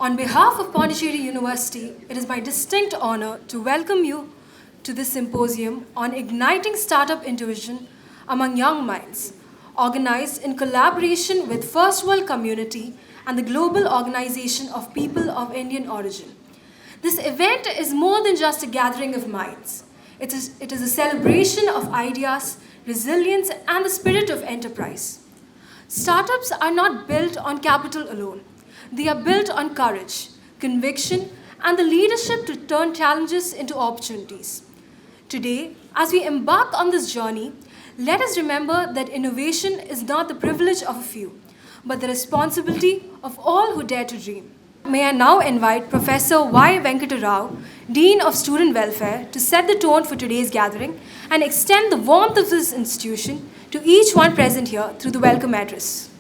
On behalf of Pondicherry University, it is my distinct honor to welcome you to this symposium on igniting startup intuition among young minds, organized in collaboration with First World Community and the Global Organization of People of Indian Origin. This event is more than just a gathering of minds. It is a celebration of ideas, resilience, and the spirit of enterprise. Startups are not built on capital alone. They are built on courage, conviction, and the leadership to turn challenges into opportunities. Today, as we embark on this journey, let us remember that innovation is not the privilege of a few, but the responsibility of all who dare to dream. May I now invite Professor Y. Venkata Rao, Dean of Student Welfare, to set the tone for today's gathering and extend the warmth of this institution to each one present here through the welcome address.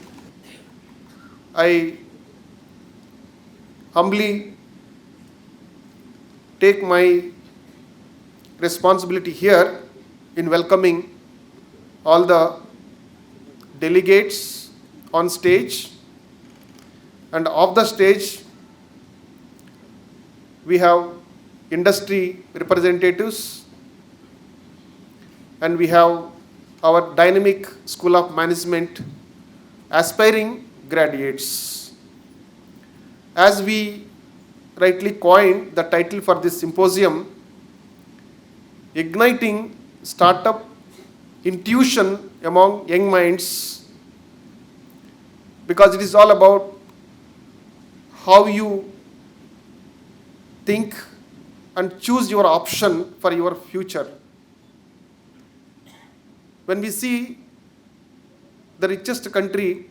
I humbly take my responsibility here in welcoming all the delegates on stage, and off the stage we have industry representatives and we have our dynamic School of Management aspiring graduates. As we rightly coined the title for this symposium, Igniting Startup Intuition Among Young Minds, because it is all about how you think and choose your option for your future. When we see the richest country,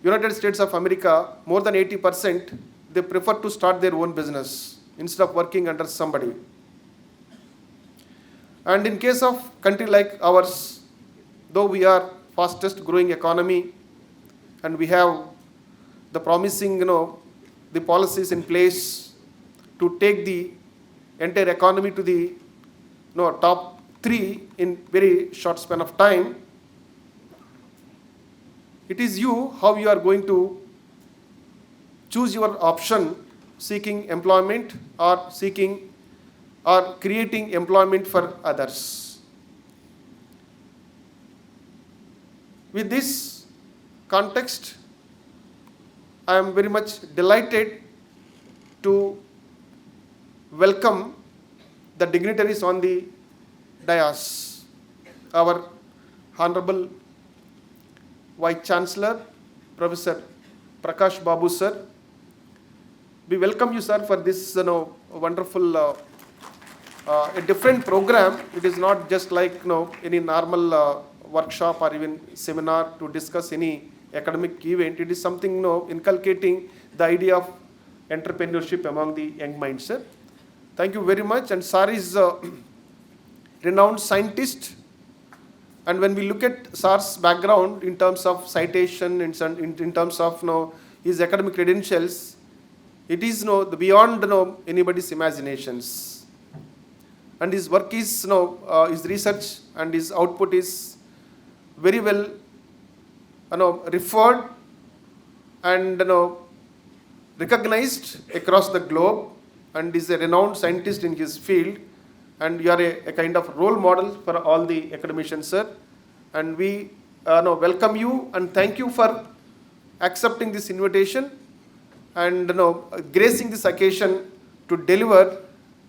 United States of America, more than 80%, they prefer to start their own business instead of working under somebody. And in case of country like ours, though we are fastest growing economy and we have the promising, the policies in place to take the entire economy to the top 3 in very short span of time, it is you how you are going to choose your option, seeking employment or creating employment for others. With this context, I am very much delighted to welcome the dignitaries on the dais. Our Honorable Vice Chancellor, Professor Prakash Babu sir. We welcome you, sir, for this wonderful, a different program. It is not just like any normal workshop or even seminar to discuss any academic event. It is something inculcating the idea of entrepreneurship among the young minds, sir. Thank you very much. And sir is a renowned scientist. And when we look at SAR's background in terms of citation, in terms of his academic credentials, it is beyond anybody's imaginations. And his work is his research and his output is very well referred and recognized across the globe, and is a renowned scientist in his field. And you are a kind of role model for all the academicians, sir. And we welcome you and thank you for accepting this invitation and gracing this occasion to deliver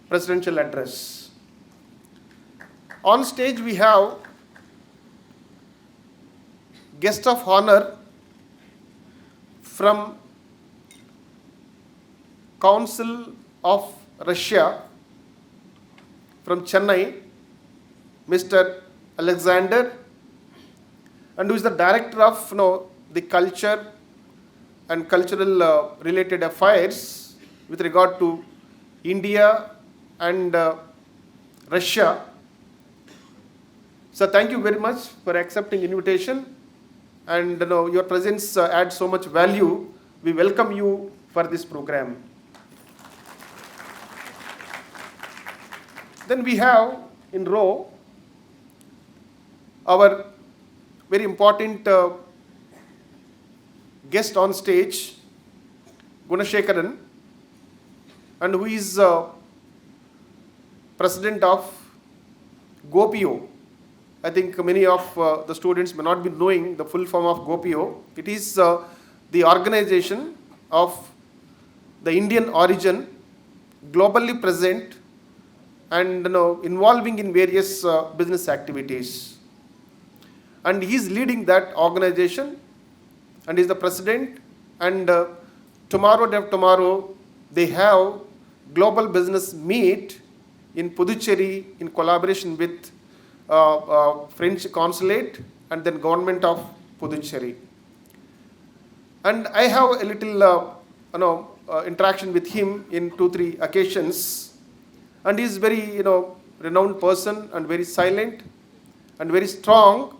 presidential address. On stage we have guest of honor from Council of Russia, from Chennai, Mr. Alexander, and who is the director of the culture and cultural related affairs with regard to India and Russia. So thank you very much for accepting invitation, and your presence adds so much value. We welcome you for this program. Then we have in row our very important guest on stage, Gunashekaran, and who is president of GoPO. I think many of the students may not be knowing the full form of GoPO. It is the organization of the Indian origin, globally present, and involving in various business activities. And he is leading that organization, and is the president. And tomorrow, day after tomorrow, they have global business meet in Pondicherry in collaboration with French consulate and then government of Pondicherry. And I have a little interaction with him in 2-3 occasions, and he is very renowned person and very silent and very strong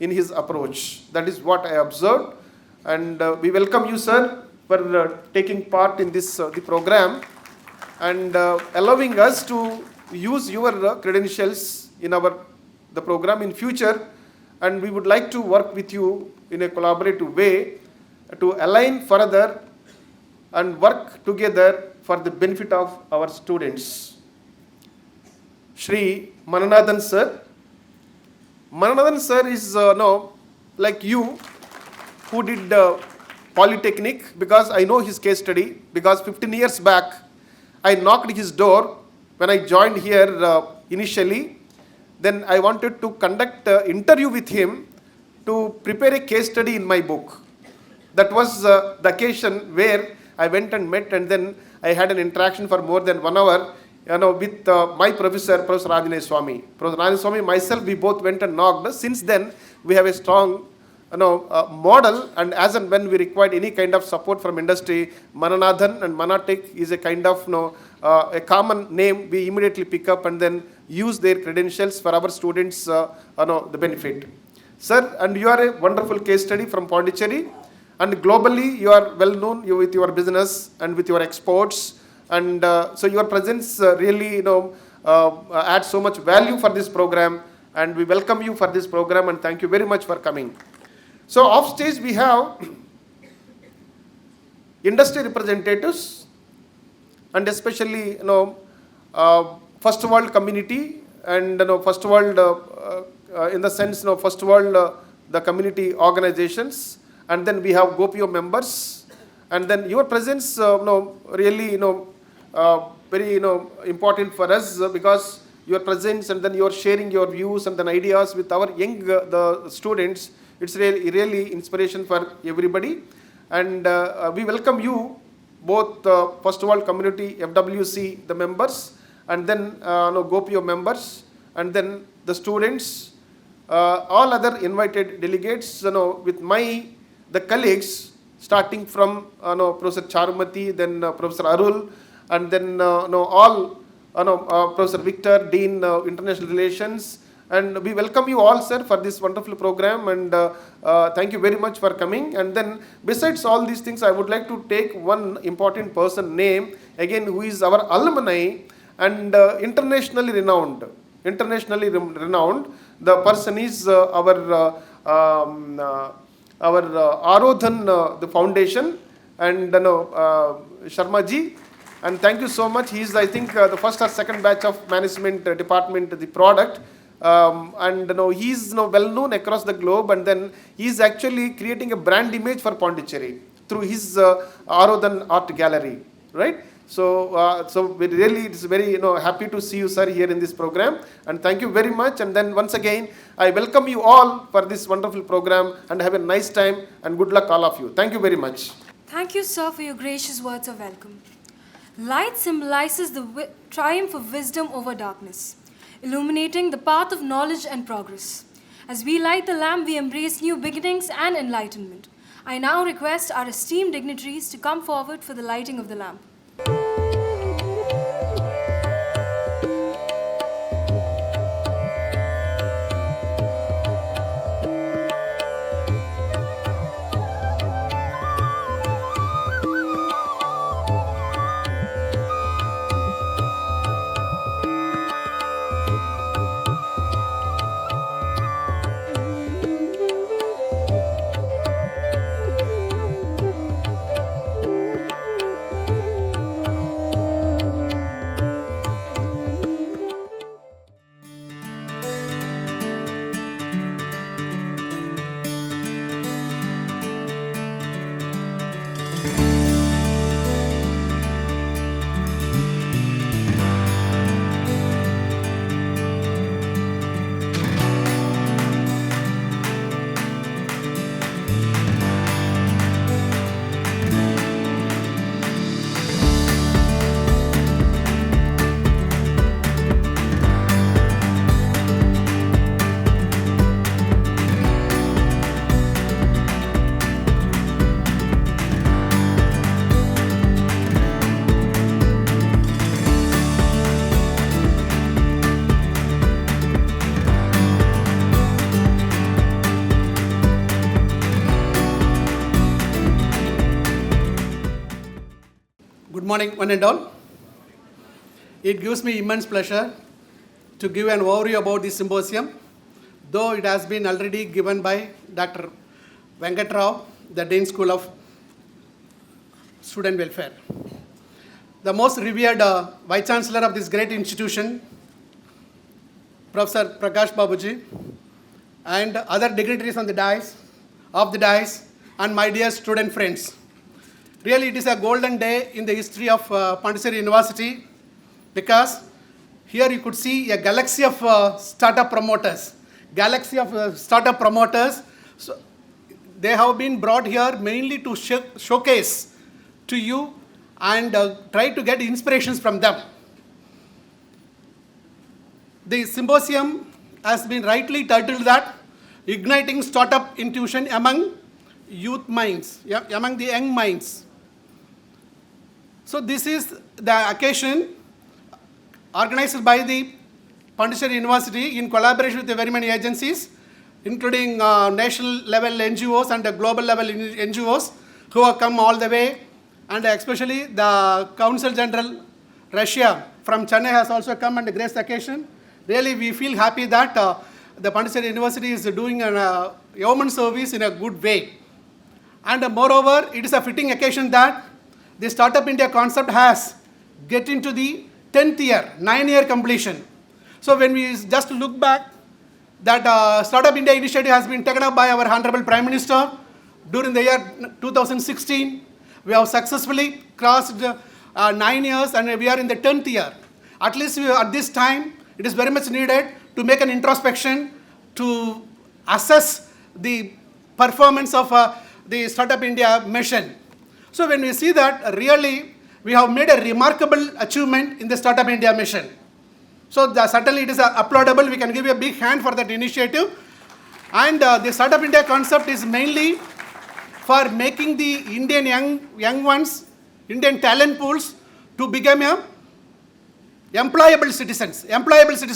in his approach. That is what I observed, and we welcome you, sir, for taking part in this the program and allowing us to use your credentials in the program in future. And we would like to work with you in a collaborative way to align further and work together for the benefit of our students. Shri Mananathan sir. Mananathan sir is like you, who did Polytechnic, because I know his case study, because 15 years back I knocked his door when I joined here initially. Then I wanted to conduct an interview with him to prepare a case study in my book. That was the occasion where I went and met, and then I had an interaction for more than 1 hour with my professor, Professor Rajanay Swami. Professor Rajanay Swami, myself, we both went and knocked. Since then, we have a strong model, and as and when we required any kind of support from industry, Mananathan and Manatech is a kind of a common name we immediately pick up and then use their credentials for our students the benefit. Sir, and you are a wonderful case study from Pondicherry, and globally you are well known with your business and with your exports, and so your presence really adds so much value for this program, and we welcome you for this program and thank you very much for coming. So off stage we have industry representatives, and especially first world community, and first world in the sense first world the community organizations, and then we have GoPO members, and then your presence really very important for us, because your presence and then your sharing your views and then ideas with our young the students, it's really inspiration for everybody. And we welcome you both first of all community FWC the members, and then GoPO members, and then the students, all other invited delegates, with the colleagues, starting from Professor Charumati, then Professor Arul, and then all Professor Victor, Dean International Relations. And we welcome you all, sir, for this wonderful program, and thank you very much for coming. And then besides all these things, I would like to take one important person name again, who is our alumni and internationally renowned. The person is our Arodhan, the foundation, and Sharma ji. And thank you so much. He is, I think, the first or second batch of management department, the product. And he is well known across the globe, and then he is actually creating a brand image for Pondicherry through his Arodhan Art Gallery, right? So, we really, it's very happy to see you, sir, here in this program, and thank you very much. And then once again, I welcome you all for this wonderful program, and have a nice time, and good luck all of you. Thank you very much. Thank you, sir, for your gracious words of welcome. Light symbolizes the triumph of wisdom over darkness, illuminating the path of knowledge and progress. As we light the lamp, we embrace new beginnings and enlightenment. I now request our esteemed dignitaries to come forward for the lighting of the lamp. morning, one and all. It gives me immense pleasure to give an overview about this symposium, though it has been already given by Dr. Venkat Rao, the Dean School of Student Welfare. The most revered Vice Chancellor of this great institution, Professor Prakash Babuji, and other dignitaries on the dais, and my dear student friends. Really, it is a golden day in the history of Pondicherry University, because here you could see a galaxy of startup promoters. So they have been brought here mainly to showcase to you and try to get inspirations from them. The symposium has been rightly titled that Igniting Startup Intuition Among Youth Minds, among the young minds. So this is the occasion organized by the Pondicherry University in collaboration with very many agencies, including national level NGOs and global level NGOs who have come all the way, and especially the Council General Russia from Chennai has also come and graced the occasion. Really, we feel happy that the Pondicherry University is doing a yeoman service in a good way. And moreover, it is a fitting occasion that the Startup India concept has get into the 10th year, 9-year completion. So when we just look back, that Startup India initiative has been taken up by our Honorable Prime Minister during the year 2016. We have successfully crossed 9 years and we are in the 10th year. At least at this time, it is very much needed to make an introspection to assess the performance of the Startup India mission. So when we see that, really, we have made a remarkable achievement in the Startup India mission. So certainly it is applaudable. We can give you a big hand for that initiative. And the Startup India concept is mainly for making the Indian young ones, Indian talent pools to become employable citizens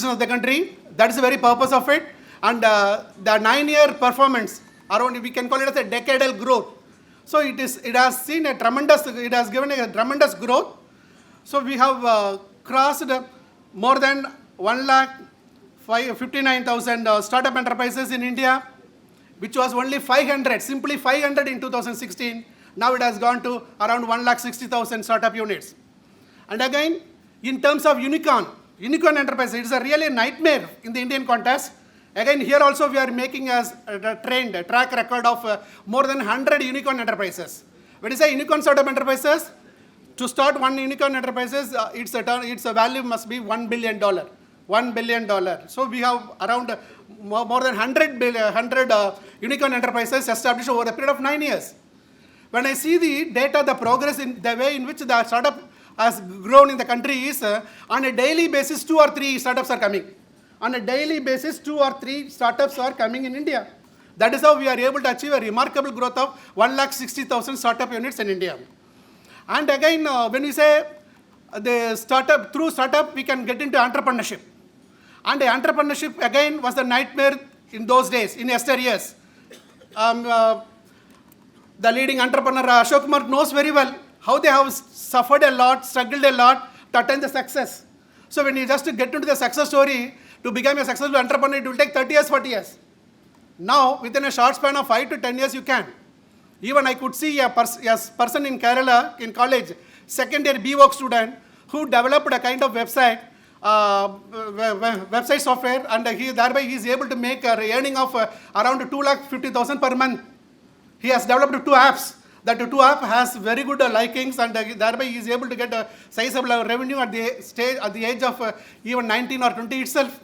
of the country. That is the very purpose of it. And the 9-year performance, around, we can call it as a decadal growth. So it has given a tremendous growth. So we have crossed more than 1,59,000 startup enterprises in India, which was only 500, simply 500 in 2016. Now it has gone to around 1,60,000 startup units. And again, in terms of unicorn enterprises, it is a really nightmare in the Indian context. Again, here also we are making a track record of more than 100 unicorn enterprises. When you say unicorn startup enterprises, to start one unicorn enterprises, its a value must be $1 billion. $1 billion. So we have around more than 100 unicorn enterprises established over a period of 9 years. When I see the data, the progress in the way in which the startup has grown in the country is on a daily basis, 2 or 3 startups are coming. On a daily basis, 2 or 3 startups are coming in India. That is how we are able to achieve a remarkable growth of 1,60,000 startup units in India. And again, when we say through startup, we can get into entrepreneurship. And the entrepreneurship, again, was the nightmare in those days, in yesteryears. The leading entrepreneur, Ashok Kumar, knows very well how they have suffered a lot, struggled a lot to attain the success. So when you just get into the success story, to become a successful entrepreneur, it will take 30 years, 40 years. Now, within a short span of 5 to 10 years, you can. Even I could see a person in Kerala, in college, second year BWork student, who developed a kind of website software, and thereby he is able to make an earning of around 2,50,000 per month. He has developed 2 apps. That 2 app has very good likings, and thereby he is able to get a sizable revenue at the age of even 19 or 20 itself.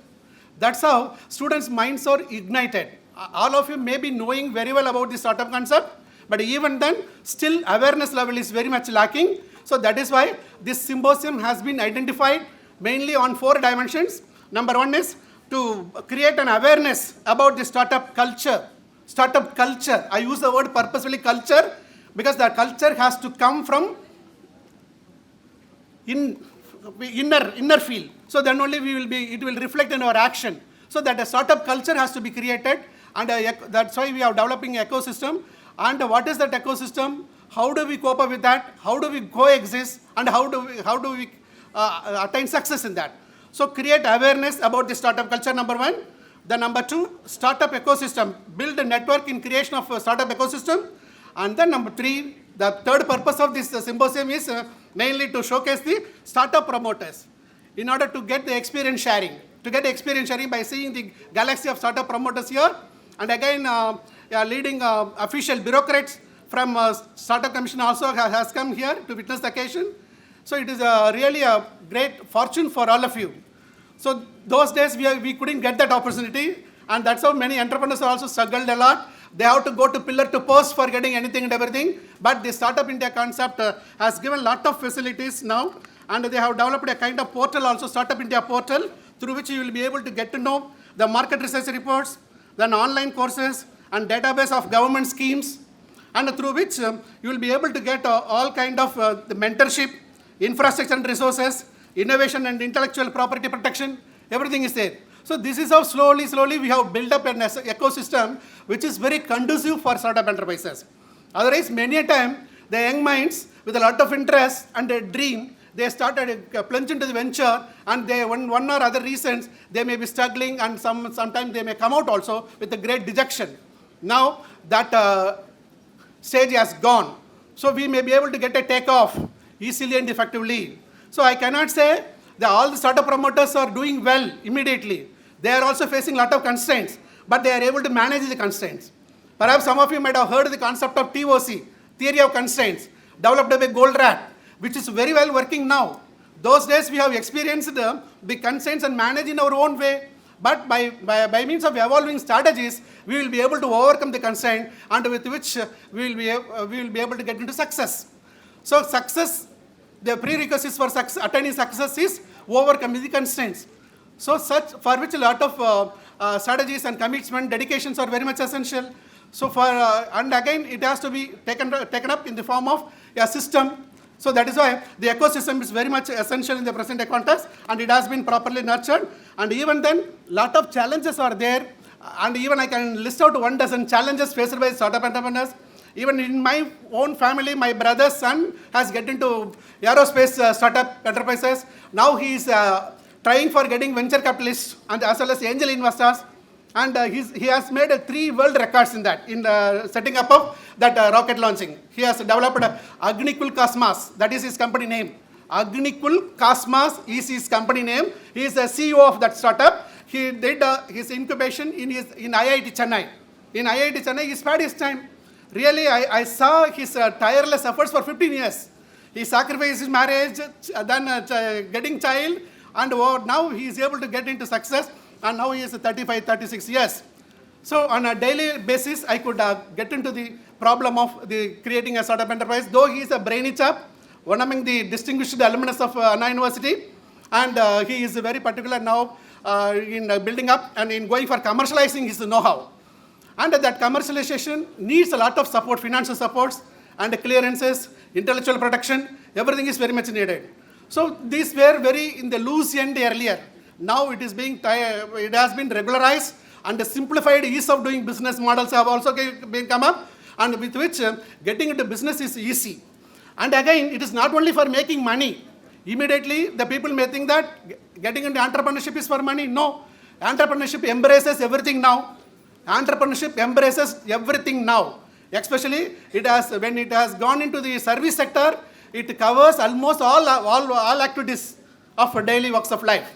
That's how students' minds are ignited. All of you may be knowing very well about the startup concept, but even then, still awareness level is very much lacking. So that is why this symposium has been identified mainly on 4 dimensions. Number 1 is to create an awareness about the startup culture. Startup culture. I use the word purposefully culture because the culture has to come from inner field. So then only it will reflect in our action. So that a startup culture has to be created, and that's why we are developing an ecosystem. And what is that ecosystem? How do we cope up with that? How do we coexist? And how do we attain success in that? So create awareness about the startup culture, number one. The number two, startup ecosystem. Build a network in creation of a startup ecosystem. And then number three, the third purpose of this symposium is mainly to showcase the startup promoters in order to get the experience sharing. To get experience sharing by seeing the galaxy of startup promoters here. And again, leading official bureaucrats from Startup Commission also has come here to witness the occasion. So it is really a great fortune for all of you. So those days we couldn't get that opportunity, and that's how many entrepreneurs also struggled a lot. They have to go to pillar to post for getting anything and everything. But the Startup India concept has given a lot of facilities now, and they have developed a kind of portal also, Startup India portal, through which you will be able to get to know the market research reports, then online courses, and database of government schemes, and through which you will be able to get all kind of the mentorship, infrastructure and resources, innovation and intellectual property protection, everything is there. So this is how slowly we have built up an ecosystem which is very conducive for startup enterprises. Otherwise, many a time, the young minds with a lot of interest and a dream, they started plunge into the venture, and they one or other reasons, they may be struggling, and sometimes they may come out also with a great dejection. Now that stage has gone, so we may be able to get a takeoff easily and effectively. So I cannot say that all the startup promoters are doing well immediately. They are also facing a lot of constraints, but they are able to manage the constraints. Perhaps some of you might have heard the concept of TOC, theory of constraints, developed by Goldratt, which is very well working now. Those days we have experienced the constraints and manage in our own way, but by means of evolving strategies, we will be able to overcome the constraint, and with which we will be able to get into success. So success, the prerequisites for attaining success is overcoming the constraints. So for which a lot of strategies and commitment, dedications are very much essential. So and again, it has to be taken up in the form of a system. So that is why the ecosystem is very much essential in the present context, and it has been properly nurtured. And even then, lot of challenges are there, and even I can list out 12 challenges faced by startup entrepreneurs. Even in my own family, my brother's son has get into aerospace startup enterprises. Now he is trying for getting venture capitalists and as well as angel investors. And he has made 3 world records in that, in the setting up of that rocket launching. He has developed Agnikul Cosmos, that is his company name. Agnikul Cosmos is his company name. He is the CEO of that startup. He did his incubation in IIT Chennai. In IIT Chennai, he spared his time. Really, I saw his tireless efforts for 15 years. He sacrificed his marriage, then getting child, and now he is able to get into success, and now he is 35, 36 years. So on a daily basis, I could get into the problem of creating a startup enterprise, though he is a brainy chap, one among the distinguished alumnus of Anna University, and he is very particular now in building up and in going for commercializing his know-how. And that commercialization needs a lot of support, financial supports and clearances, intellectual protection, everything is very much needed. So these were very in the loose end earlier. Now it has been regularized, and the simplified ease of doing business models have also been come up, and with which getting into business is easy. And again, it is not only for making money. Immediately, the people may think that getting into entrepreneurship is for money. No, entrepreneurship embraces everything now. Entrepreneurship embraces everything now. Especially, when it has gone into the service sector, it covers almost all activities of daily works of life.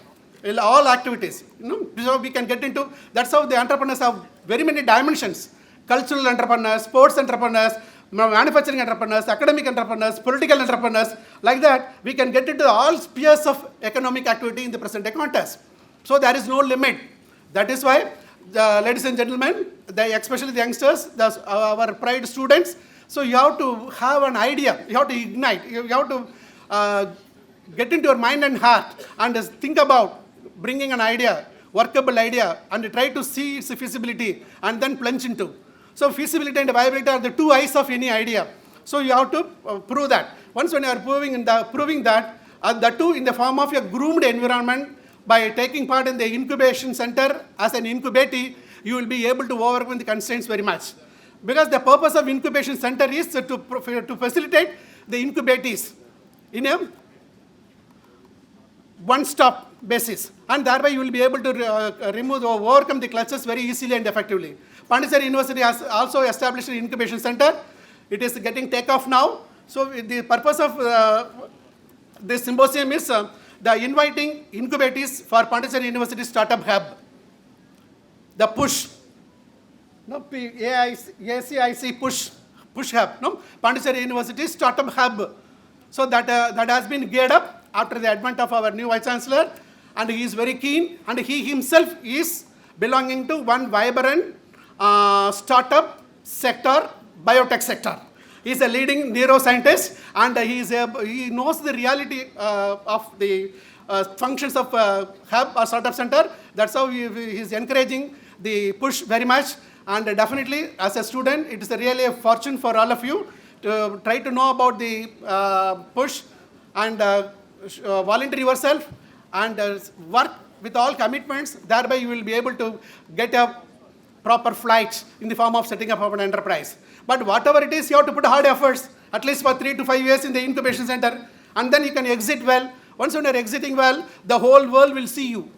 All activities. So we can get into, that's how the entrepreneurs have very many dimensions. Cultural entrepreneurs, sports entrepreneurs, manufacturing entrepreneurs, academic entrepreneurs, political entrepreneurs, like that, we can get into all spheres of economic activity in the present day context. So there is no limit. That is why, ladies and gentlemen, especially the youngsters, our pride students, so you have to have an idea, you have to ignite, you have to get into your mind and heart and think about bringing an idea, workable idea, and try to see its feasibility and then plunge into. So feasibility and viability are the 2 eyes of any idea. So you have to prove that. Once when you are proving that, the 2 in the form of a groomed environment, by taking part in the incubation center as an incubatee, you will be able to overcome the constraints very much. Because the purpose of incubation center is to facilitate the incubatees in a one-stop basis, and thereby you will be able to remove or overcome the clutches very easily and effectively. Pondicherry University has also established an incubation center. It is getting takeoff now. So the purpose of this symposium is the inviting incubatees for Pondicherry University Startup Hub. The push, no, ACIC push hub, no, Pondicherry University Startup Hub. So that has been geared up after the advent of our new Vice Chancellor, and he is very keen, and he himself is belonging to one vibrant startup sector, biotech sector. He is a leading neuroscientist, and he knows the reality of the functions of hub or startup center. That's how he is encouraging the push very much. And definitely, as a student, it is really a fortune for all of you to try to know about the push and volunteer yourself and work with all commitments. Thereby, you will be able to get a proper flight in the form of setting up of an enterprise. But whatever it is, you have to put hard efforts, at least for 3 to 5 years in the incubation center, and then you can exit well. Once you are exiting well, the whole world will see you.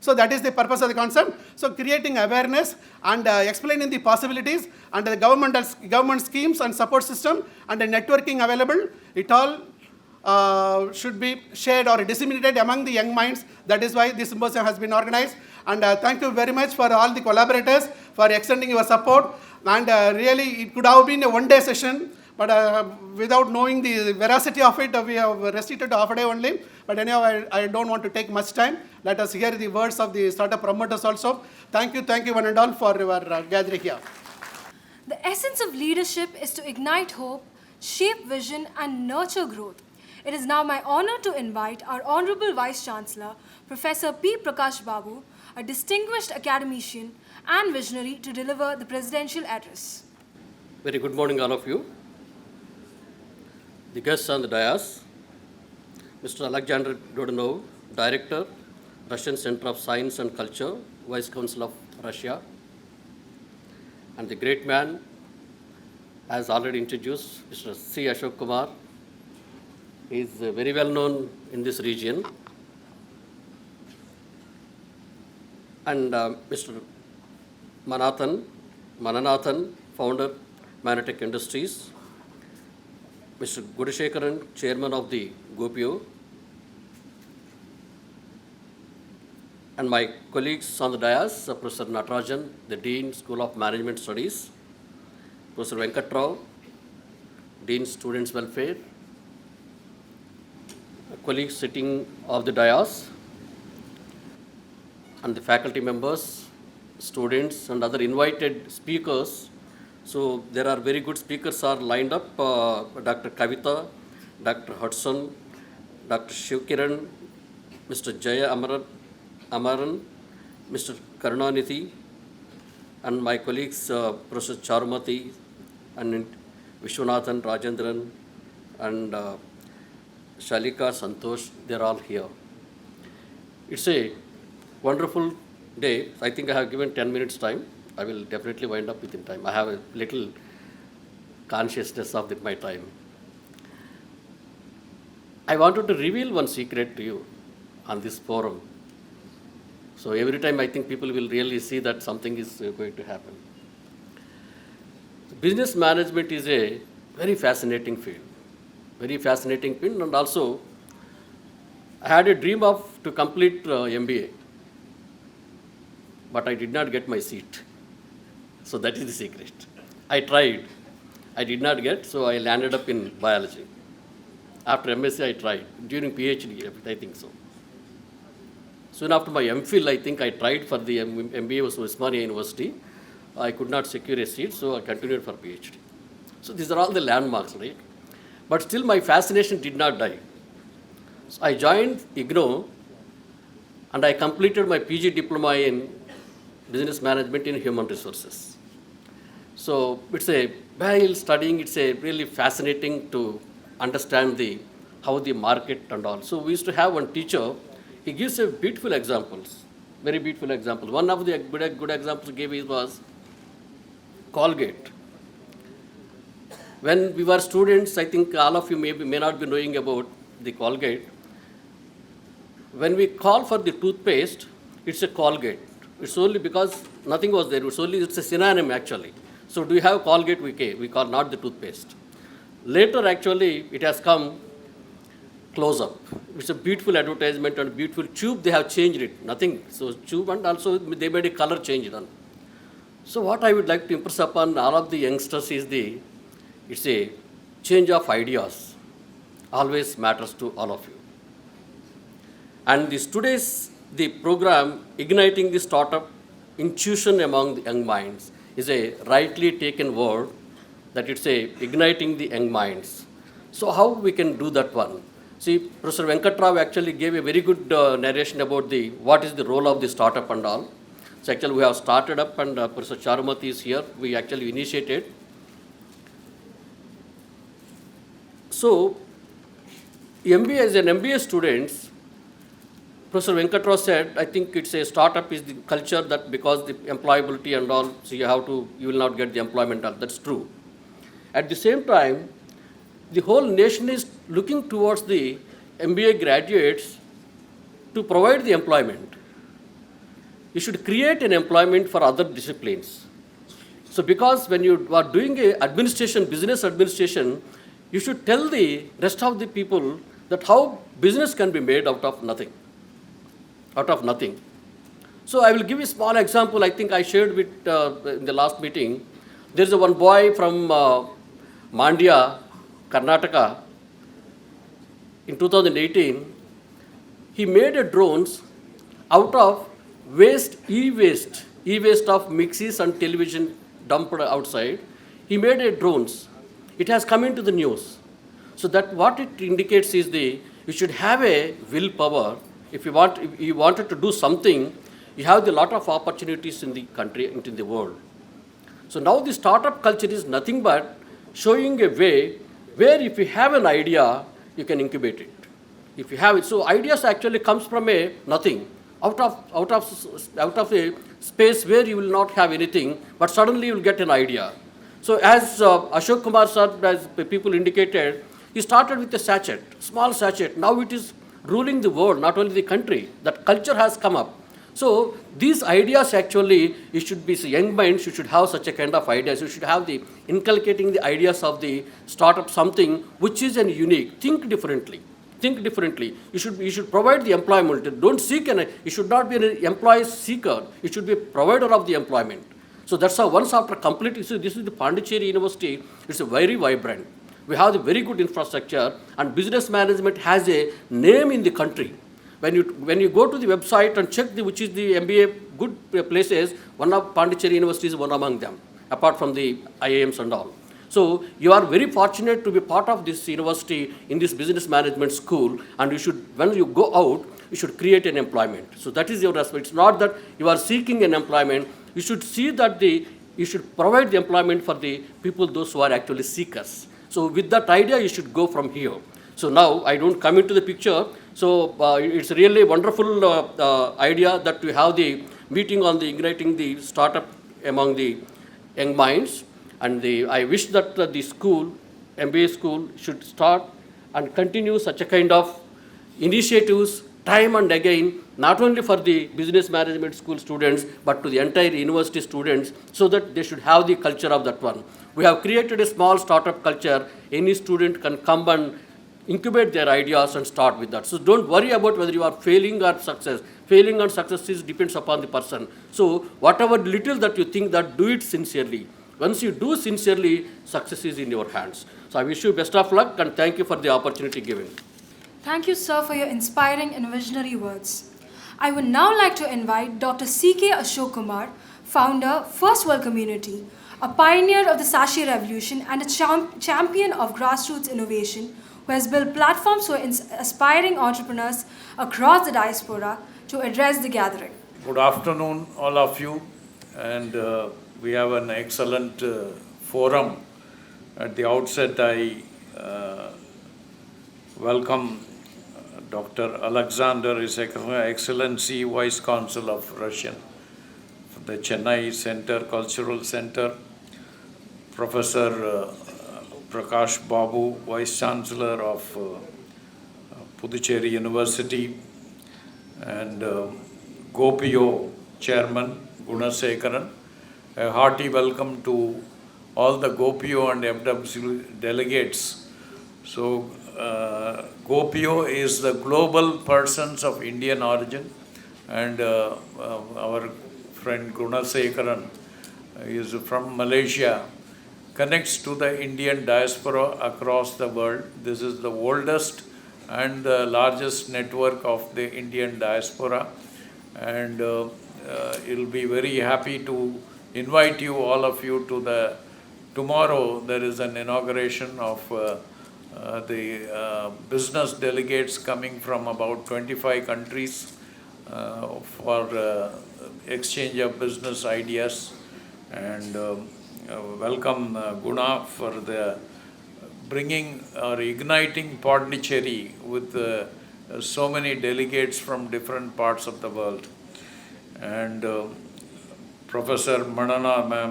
So that is the purpose of the concept. So creating awareness and explaining the possibilities and the government schemes and support system and the networking available, it all should be shared or disseminated among the young minds. That is why this symposium has been organized. And thank you very much for all the collaborators for extending your support. And really, it could have been a one-day session, but without knowing the veracity of it, we have restricted to half a day only. But anyhow, I don't want to take much time. Let us hear the words of the startup promoters also. Thank you one and all for your gathering here. The essence of leadership is to ignite hope, shape vision, and nurture growth. It is now my honor to invite our Honorable Vice Chancellor, Professor P. Prakash Babu, a distinguished academician and visionary, to deliver the presidential address. Very good morning, all of you. The guests on the dais, Mr. Alexander Dodonov, Director, Russian Center of Science and Culture, Vice Consul of Russia, and the great man, as already introduced, Mr. C. Ashok Kumar. He is very well known in this region. And Mr. Mananathan, founder, Manatech Industries. Mr. Gudashekaran, chairman of the GoPio. And my colleagues on the dais, Professor Natarajan, the Dean, School of Management Studies. Professor Venkatrao, Dean, Students Welfare. Colleagues sitting off the dais, and the faculty members, students, and other invited speakers. So there are very good speakers are lined up, Dr. Kavita, Dr. Hudson, Dr. Shivkiran, Mr. Jaya Amaran, Mr. Karunanidhi, and my colleagues, Professor Charumati, and Vishwanathan, Rajendran, and Shalika, Santosh, they're all here. It's a wonderful day. I think I have given 10 minutes time. I will definitely wind up within time. I have a little consciousness of my time. I wanted to reveal one secret to you on this forum. So every time I think people will really see that something is going to happen. Business management is a very fascinating field. And also I had a dream of to complete MBA, but I did not get my seat. So that is the secret. I tried, I did not get, so I landed up in biology. After MSc I tried, during PhD I think so. Soon after my MPhil, I think I tried for the MBA was Osmania University. I could not secure a seat, so I continued for PhD. So these are all the landmarks, right? But still my fascination did not die. So I joined IGNOU and I completed my PG diploma in business management in human resources. So while studying, it's a really fascinating to understand how the market and all. So we used to have one teacher, he gives a beautiful examples, very beautiful examples. One of the good examples he gave was Colgate. When we were students, I think all of you may not be knowing about the Colgate. When we call for the toothpaste, it's a Colgate. It's only because nothing was there. It's a synonym actually. So do you have Colgate? We call not the toothpaste. Later, actually, it has come close up. It's a beautiful advertisement and beautiful tube. They have changed it. Nothing. So tube, and also they made a color change on. So what I would like to impress upon all of the youngsters is it's a change of ideas. Always matters to all of you. And the program Igniting the Startup Intuition Among the Young Minds is a rightly taken word that it's a igniting the young minds. So how we can do that one? See, Professor Venkatrao actually gave a very good narration about what is the role of the startup and all. So actually we have started up, and Professor Charumati is here. We actually initiated. So MBA, as an MBA students, Professor Venkatrao said, I think it's a startup is the culture that because the employability and all, so you will not get the employment. That's true. At the same time, the whole nation is looking towards the MBA graduates to provide the employment. You should create an employment for other disciplines. So because when you are doing a business administration, you should tell the rest of the people that how business can be made out of nothing. So I will give you a small example. I think I shared with in the last meeting. There's one boy from Mandya, Karnataka. In 2018, he made a drones out of e-waste of mixes and television dumped outside. He made a drones. It has come into the news. So that what it indicates is you should have a willpower. If you wanted to do something, you have a lot of opportunities in the country and in the world. So now the startup culture is nothing but showing a way where if you have an idea, you can incubate it. If you have it, so ideas actually comes from a nothing, out of a space where you will not have anything, but suddenly you will get an idea. So as Ashok Kumar sir, as people indicated, he started with a sachet, small sachet. Now it is ruling the world, not only the country. That culture has come up. So these ideas actually, you should be young minds. You should have such a kind of ideas. You should have the inculcating the ideas of the startup, something which is an unique. Think differently. You should provide the employment. Don't seek you should not be an employee seeker. You should be a provider of the employment. So that's how once after completing, so this is the Pondicherry University. It's a very vibrant. We have the very good infrastructure, and business management has a name in the country. When you go to the website and check which is the MBA good places, one of Pondicherry University is one among them, apart from the IIMs and all. So you are very fortunate to be part of this university in this business management school, and you should, when you go out, you should create an employment. So that is your responsibility. It's not that you are seeking an employment. You should see that you should provide the employment for the people, those who are actually seekers. So with that idea, you should go from here. So now I don't come into the picture. So it's really a wonderful idea that we have the meeting on the igniting the startup among the young minds. And I wish that the school, MBA school, should start and continue such a kind of initiatives time and again, not only for the business management school students, but to the entire university students, so that they should have the culture of that one. We have created a small startup culture. Any student can come and incubate their ideas and start with that. So don't worry about whether you are failing or success. Failing and success depends upon the person. So whatever little that you think, that do it sincerely. Once you do sincerely, success is in your hands. So I wish you best of luck, and thank you for the opportunity given. Thank you, sir, for your inspiring and visionary words. I would now like to invite Dr. C.K. Ashok Kumar, founder, First World Community, a pioneer of the Sachet Revolution and a champion of grassroots innovation, who has built platforms for aspiring entrepreneurs across the diaspora to address the gathering. Good afternoon, all of you. And we have an excellent forum. At the outset, I welcome Dr. Alexander, His Excellency Vice Consul of Russia, the Chennai Center, Cultural Center, Professor Prakash Babu, Vice Chancellor of Pondicherry University, and Gopio Chairman Gunasekaran. A hearty welcome to all the Gopio and FWC delegates. So, Gopio is the global persons of Indian origin, and our friend Gunasekaran is from Malaysia, connects to the Indian diaspora across the world. This is the oldest and the largest network of the Indian diaspora, and it'll be very happy to invite you, all of you, to the tomorrow. There is an inauguration of the business delegates coming from about 25 countries for exchange of business ideas, and welcome Guna for the bringing or igniting Pondicherry with so many delegates from different parts of the world. And Professor Mananathan,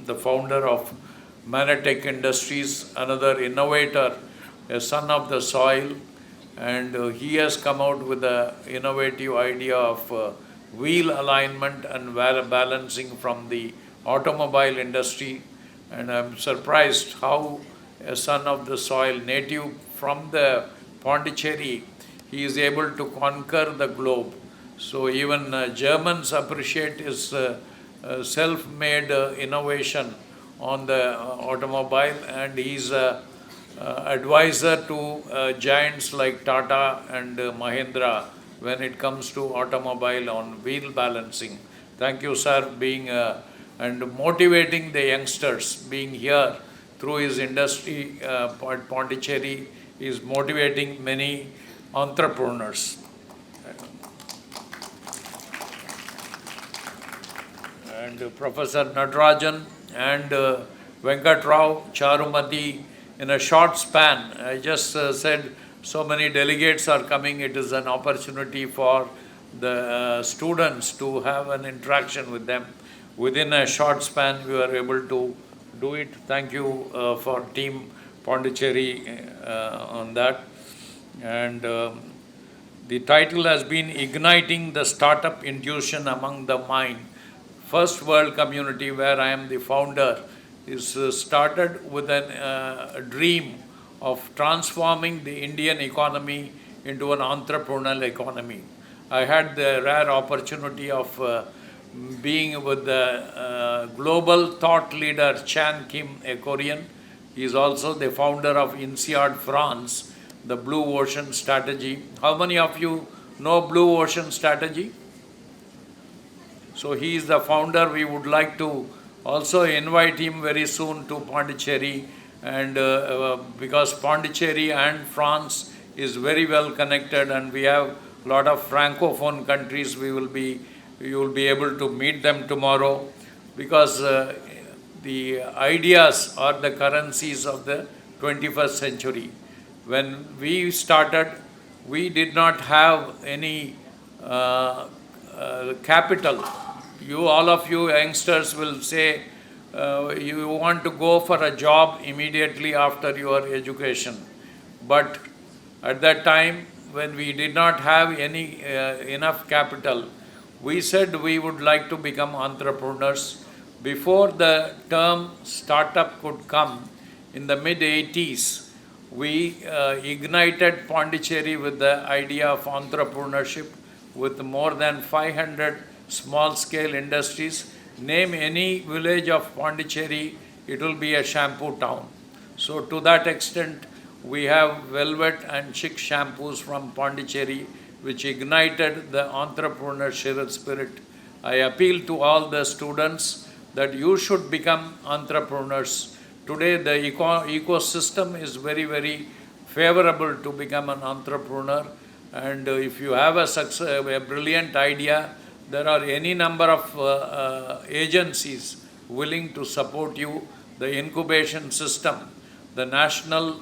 the founder of Manatech Industries, another innovator, a son of the soil, and he has come out with the innovative idea of wheel alignment and balancing from the automobile industry. And I'm surprised how a son of the soil, native from the Pondicherry, he is able to conquer the globe. So even Germans appreciate his self-made innovation on the automobile, and he's an advisor to giants like Tata and Mahindra when it comes to automobile on wheel balancing. Thank you, sir, being and motivating the youngsters. Being here through his industry, Pondicherry is motivating many entrepreneurs. And Professor Natarajan and Venkat Rao, Charumati, in a short span, I just said so many delegates are coming. It is an opportunity for the students to have an interaction with them. Within a short span, we were able to do it. Thank you for Team Pondicherry on that. And the title has been Igniting the Startup Intuition Among the Mind. First World Community, where I am the founder, is started with a dream of transforming the Indian economy into an entrepreneurial economy. I had the rare opportunity of being with the global thought leader Chan Kim, a Korean. He is also the founder of INSEAD France, the Blue Ocean Strategy. How many of you know Blue Ocean Strategy? So he is the founder. We would like to also invite him very soon to Pondicherry, and because Pondicherry and France is very well connected, and we have a lot of francophone countries. You will be able to meet them tomorrow, because the ideas are the currencies of the 21st century. When we started, we did not have any capital. All of you youngsters will say you want to go for a job immediately after your education. But at that time, when we did not have any enough capital, we said we would like to become entrepreneurs. Before the term startup could come, in the mid-80s, we ignited Pondicherry with the idea of entrepreneurship with more than 500 small-scale industries. Name any village of Pondicherry, it will be a shampoo town. So to that extent, we have velvet and chic shampoos from Pondicherry, which ignited the entrepreneurial spirit. I appeal to all the students that you should become entrepreneurs. Today, the ecosystem is very, very favorable to become an entrepreneur. And if you have a brilliant idea, there are any number of agencies willing to support you. The incubation system, the national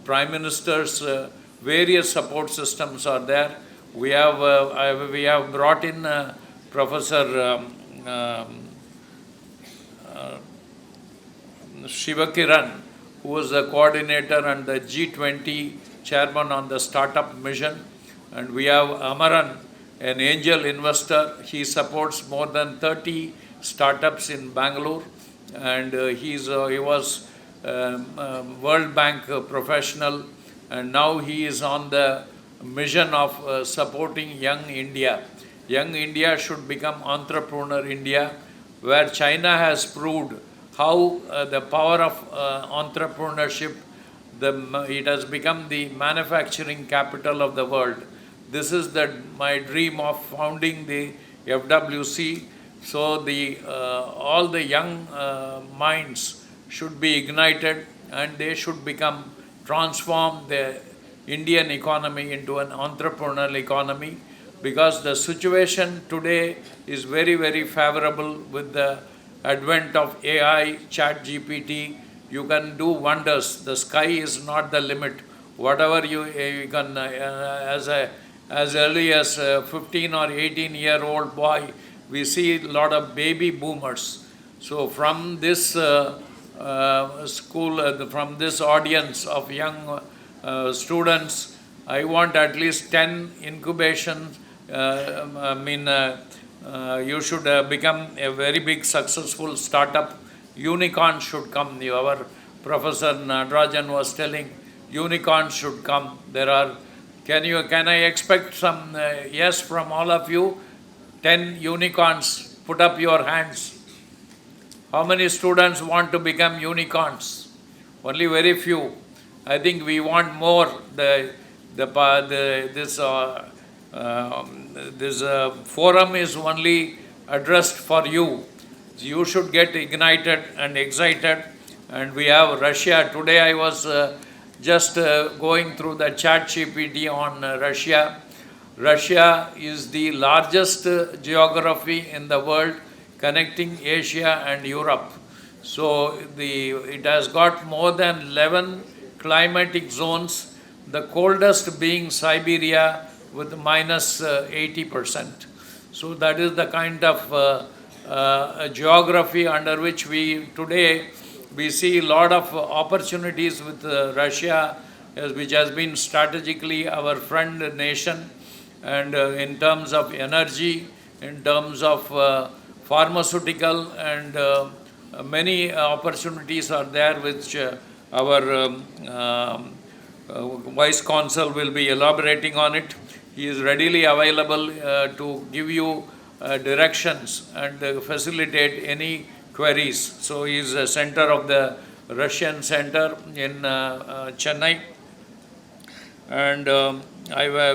Prime Minister's various support systems are there. We have brought in Professor Shivakiran, who was the coordinator and the G20 chairman on the startup mission. And we have Amaran, an angel investor. He supports more than 30 startups in Bangalore. And he was World Bank professional. And now he is on the mission of supporting young India. Young India should become entrepreneur India, where China has proved how the power of entrepreneurship, it has become the manufacturing capital of the world. This is my dream of founding the FWC. So all the young minds should be ignited, and they should transform the Indian economy into an entrepreneurial economy, because the situation today is very, very favorable with the advent of AI, chat GPT. You can do wonders. The sky is not the limit. Whatever you can, as early as 15 or 18-year-old boy, we see a lot of baby boomers. So from this from this audience of young students, I want at least 10 incubations. You should become a very big successful startup. Unicorns should come. Our Professor Natarajan was telling, unicorns should come. Can I expect some yes from all of you? 10 unicorns, put up your hands. How many students want to become unicorns? Only very few. I think we want more. This forum is only addressed for you. You should get ignited and excited. And we have Russia. Today I was just going through the chat GPT on Russia. Russia is the largest geography in the world, connecting Asia and Europe. So it has got more than 11 climatic zones, the coldest being Siberia with minus 80%. So that is the kind of geography under which we see a lot of opportunities with Russia, which has been strategically our friend nation, and in terms of energy, in terms of pharmaceutical, and many opportunities are there, which our Vice Consul will be elaborating on it. He is readily available to give you directions and facilitate any queries. So he is a center of the Russian Center in Chennai. And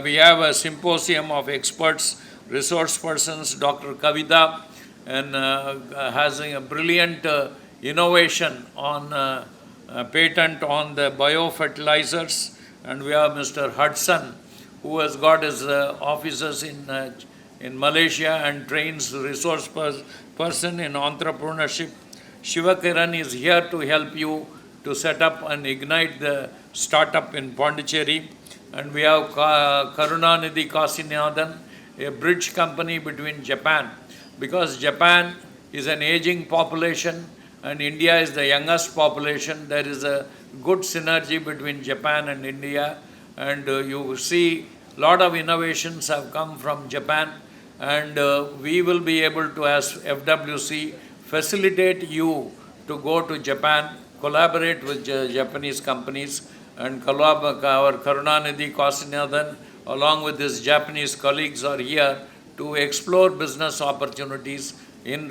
we have a symposium of experts, resource persons, Dr. Kavita, and has a brilliant innovation on patent on the biofertilizers. And we have Mr. Hudson, who has got his offices in Malaysia and trains resource person in entrepreneurship. Shivakiran is here to help you to set up and ignite the startup in Pondicherry. And we have Karunanidhi Kasinathan, a bridge company between Japan, because Japan is an aging population and India is the youngest population. There is a good synergy between Japan and India, and you see a lot of innovations have come from Japan, and we will be able to, as FWC, facilitate you to go to Japan, collaborate with Japanese companies, and our Karunanidhi Kasinathan, along with his Japanese colleagues, are here to explore business opportunities in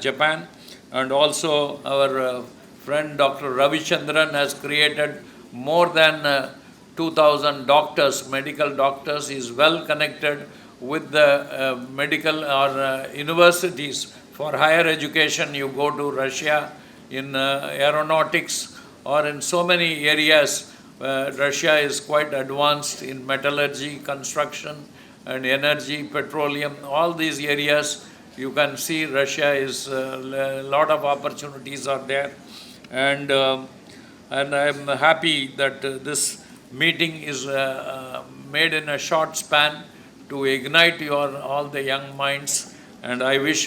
Japan. And also our friend Dr. Ravichandran has created more than 2,000 doctors, medical doctors. He is well connected with the medical or universities for higher education. You go to Russia in aeronautics or in so many areas. Russia is quite advanced in metallurgy, construction, and energy, petroleum, all these areas. You can see Russia is a lot of opportunities are there, and I'm happy that this meeting is made in a short span to ignite all the young minds. And I wish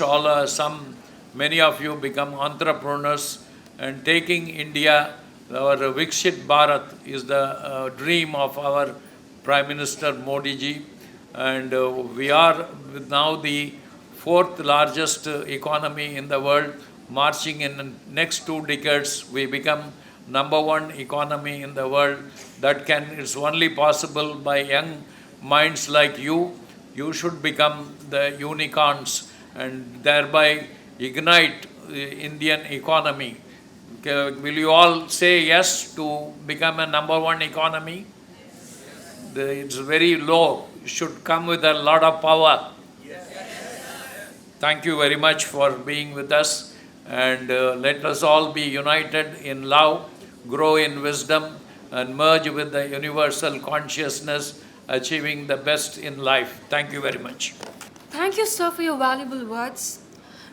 many of you become entrepreneurs and taking India, our Viksit Bharat is the dream of our Prime Minister Modi ji, and we are now the fourth largest economy in the world. Marching in the next 2 decades, we become number one economy in the world. It's only possible by young minds like you. You should become the unicorns and thereby ignite the Indian economy. Will you all say yes to become a number one economy? It's very low. It should come with a lot of power. Thank you very much for being with us, and let us all be united in love, grow in wisdom, and merge with the universal consciousness, achieving the best in life. Thank you very much. Thank you, sir, for your valuable words.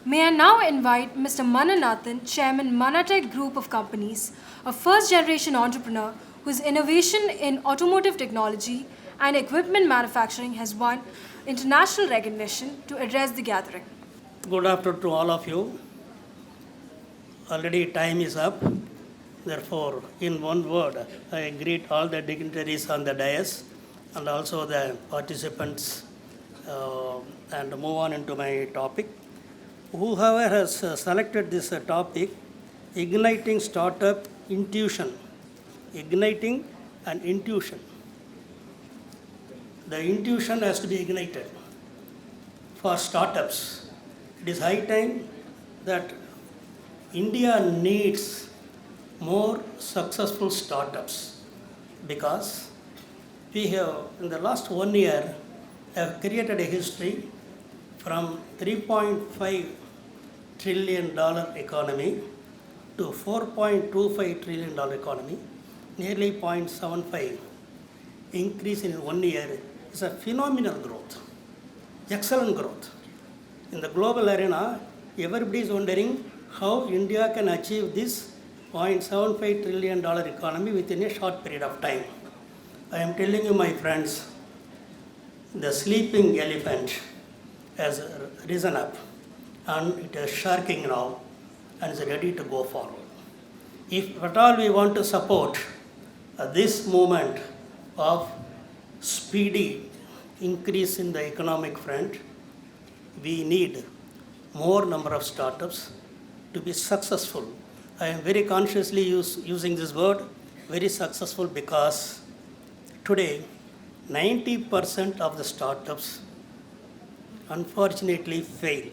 May I now invite Mr. Mananathan, Chairman, Manatech Group of Companies, a first-generation entrepreneur whose innovation in automotive technology and equipment manufacturing has won international recognition, to address the gathering. Good afternoon to all of you. Already time is up. Therefore, in one word, I greet all the dignitaries on the dais and also the participants and move on into my topic. Whoever has selected this topic, igniting startup intuition. Igniting and intuition. The intuition has to be ignited for startups. It is high time that India needs more successful startups, because we have, in the last 1 year, have created a history from $3.5 trillion economy to $4.25 trillion economy, nearly 0.75 increase in 1 year. Is a phenomenal growth, excellent growth. In the global arena, everybody is wondering how India can achieve this $0.75 trillion economy within a short period of time. I am telling you, my friends, the sleeping elephant has risen up and it is sharking now and is ready to go forward. If at all we want to support this movement of speedy increase in the economic front, we need more number of startups to be successful. I am very consciously using this word, very successful, because today 90% of the startups unfortunately fail.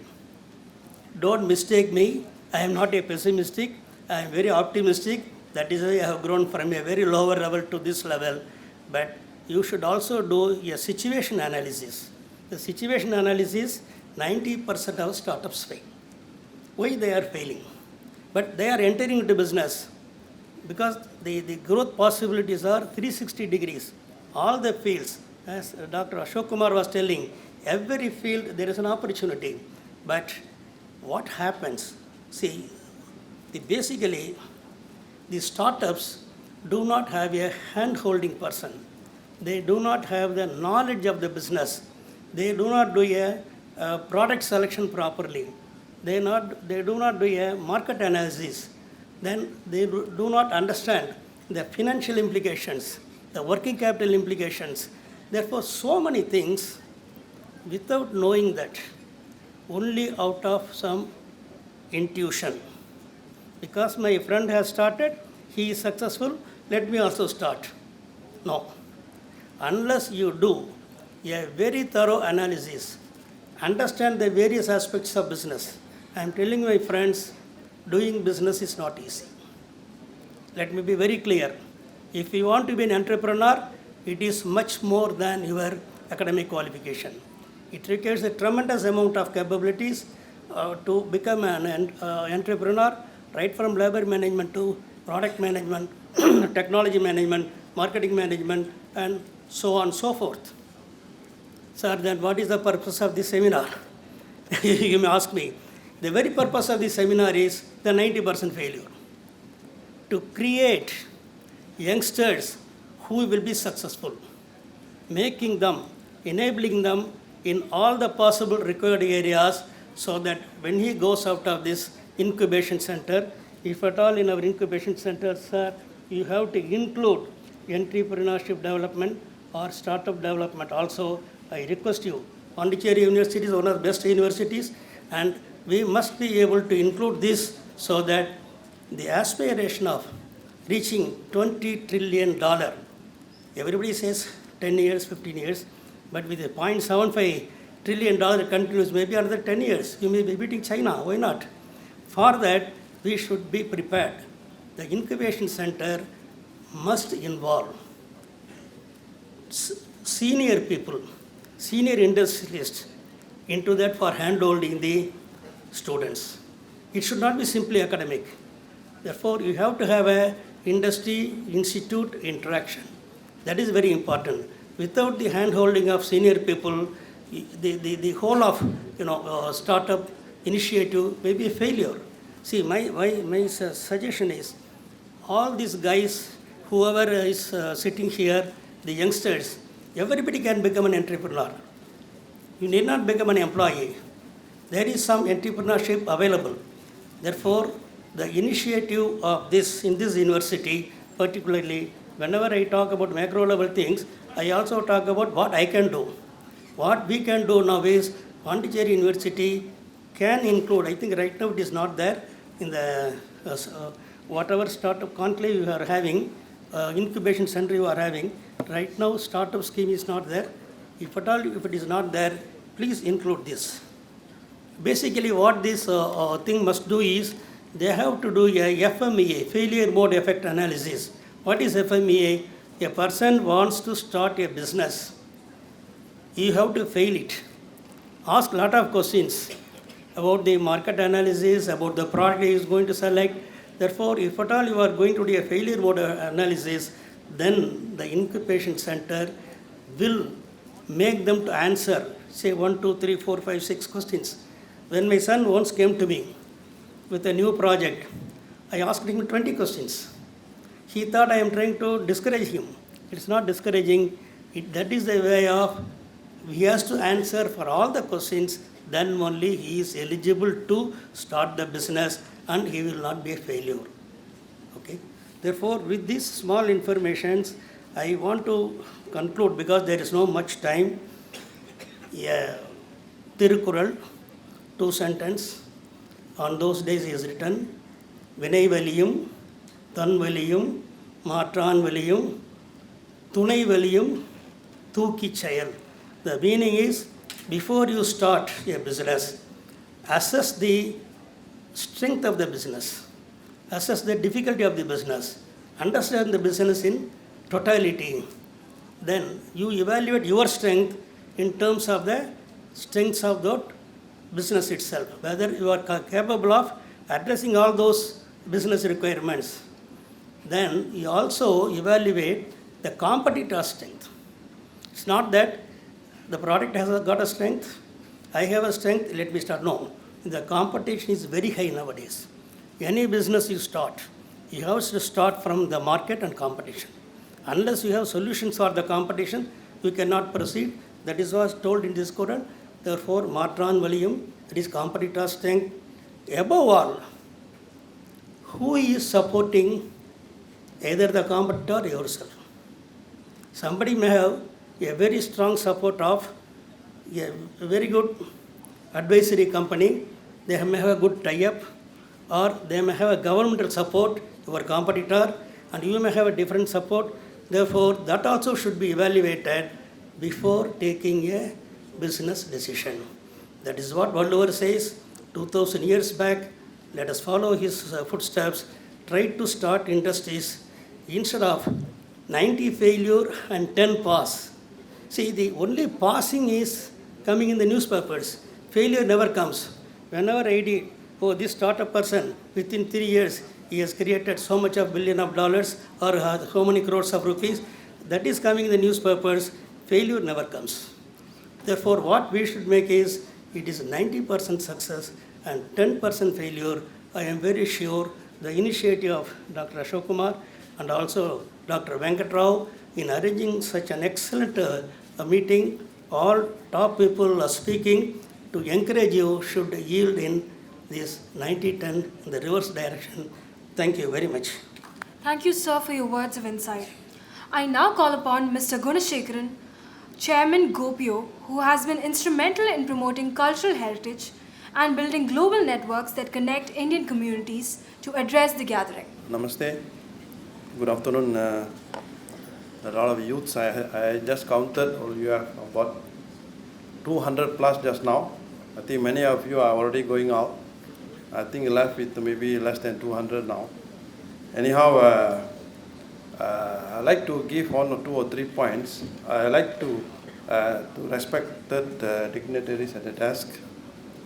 Don't mistake me, I am not a pessimistic, I am very optimistic. That is why I have grown from a very lower level to this level. But you should also do a situation analysis. The situation analysis, 90% of startups fail. Why they are failing? But they are entering into business because the growth possibilities are 360 degrees. All the fields, as Dr. Ashok Kumar was telling, every field there is an opportunity. But what happens? See, basically, the startups do not have a hand-holding person. They do not have the knowledge of the business. They do not do a product selection properly. They do not do a market analysis. Then they do not understand the financial implications, the working capital implications. Therefore, so many things without knowing that, only out of some intuition. Because my friend has started, he is successful, let me also start. No. Unless you do a very thorough analysis, understand the various aspects of business. I am telling my friends, doing business is not easy. Let me be very clear. If you want to be an entrepreneur, it is much more than your academic qualification. It requires a tremendous amount of capabilities to become an entrepreneur, right from labor management to product management, technology management, marketing management, and so on and so forth. Sir, then what is the purpose of this seminar? You may ask me. The very purpose of this seminar is the 90% failure. To create youngsters who will be successful, making them, enabling them in all the possible required areas, so that when he goes out of this incubation center, if at all in our incubation center, sir, you have to include entrepreneurship development or startup development also. I request you. Pondicherry University is one of the best universities, and we must be able to include this so that the aspiration of reaching $20 trillion, everybody says 10 years, 15 years, but with a $0.75 trillion continues, maybe another 10 years, you may be beating China, why not? For that, we should be prepared. The incubation center must involve senior people, senior industrialists into that for handholding the students. It should not be simply academic. Therefore, you have to have a industry institute interaction. That is very important. Without the handholding of senior people, the whole of startup initiative may be a failure. See, my suggestion is, all these guys, whoever is sitting here, the youngsters, everybody can become an entrepreneur. You need not become an employee. There is some entrepreneurship available. Therefore, the initiative of this in this university, particularly, whenever I talk about macro level things, I also talk about what I can do. What we can do now is Pondicherry University can include, I think right now it is not there, in the whatever startup conclave you are having, incubation center you are having, right now startup scheme is not there. If at all, if it is not there, please include this. Basically what this thing must do is, they have to do a FMEA, failure mode effect analysis. What is FMEA? A person wants to start a business. You have to fail it. Ask a lot of questions about the market analysis, about the product he is going to select. Therefore, if at all you are going to do a failure mode analysis, then the incubation center will make them to answer, say 1, 2, 3, 4, 5, 6 questions. When my son once came to me with a new project, I asked him 20 questions. He thought I am trying to discourage him. It's not discouraging. That is the way of, he has to answer for all the questions, then only he is eligible to start the business and he will not be a failure. Okay? Therefore, with these small informations, I want to conclude because there is no much time. Yeah, Tirukural, 2 sentences. On those days he has written, Vinay Valiyum, Tan Valiyum, Matran Valiyum, Tunai Valiyum, Thuki Chayal. The meaning is, before you start a business, assess the strength of the business, assess the difficulty of the business, understand the business in totality. Then you evaluate your strength in terms of the strengths of that business itself, whether you are capable of addressing all those business requirements. Then you also evaluate the competitor's strength. It's not that the product has got a strength, I have a strength, let me start. No, the competition is very high nowadays. Any business you start, you have to start from the market and competition. Unless you have solutions for the competition, you cannot proceed. That is what is told in this Quran. Therefore, Matran Valiyum, that is competitor strength. Above all, who is supporting either the competitor or yourself? Somebody may have a very strong support of a very good advisory company. They may have a good tie-up, or they may have a governmental support, your competitor, and you may have a different support. Therefore, that also should be evaluated before taking a business decision. That is what Wallower says 2000 years back. Let us follow his footsteps, try to start industries instead of 90 failure and 10 pass. See, the only passing is coming in the newspapers. Failure never comes. Whenever I did, oh, this startup person, within 3 years, he has created so much of $1 billion or so many crores of rupees, that is coming in the newspapers. Failure never comes. Therefore, what we should make is, it is 90% success and 10% failure. I am very sure the initiative of Dr. Ashok Kumar and also Dr. Venkatrao in arranging such an excellent meeting, all top people are speaking to encourage you should yield in this 90-10 in the reverse direction. Thank you very much. Thank you, sir, for your words of insight. I now call upon Mr. Gunashekaran, Chairman Gopio, who has been instrumental in promoting cultural heritage and building global networks that connect Indian communities to address the gathering. Namaste. Good afternoon. A lot of youths, I just counted, or you have about 200 plus just now. I think many of you are already going out. I think left with maybe less than 200 now. Anyhow, I'd like to give 1 or 2 or 3 points. I like to respected dignitaries at the desk.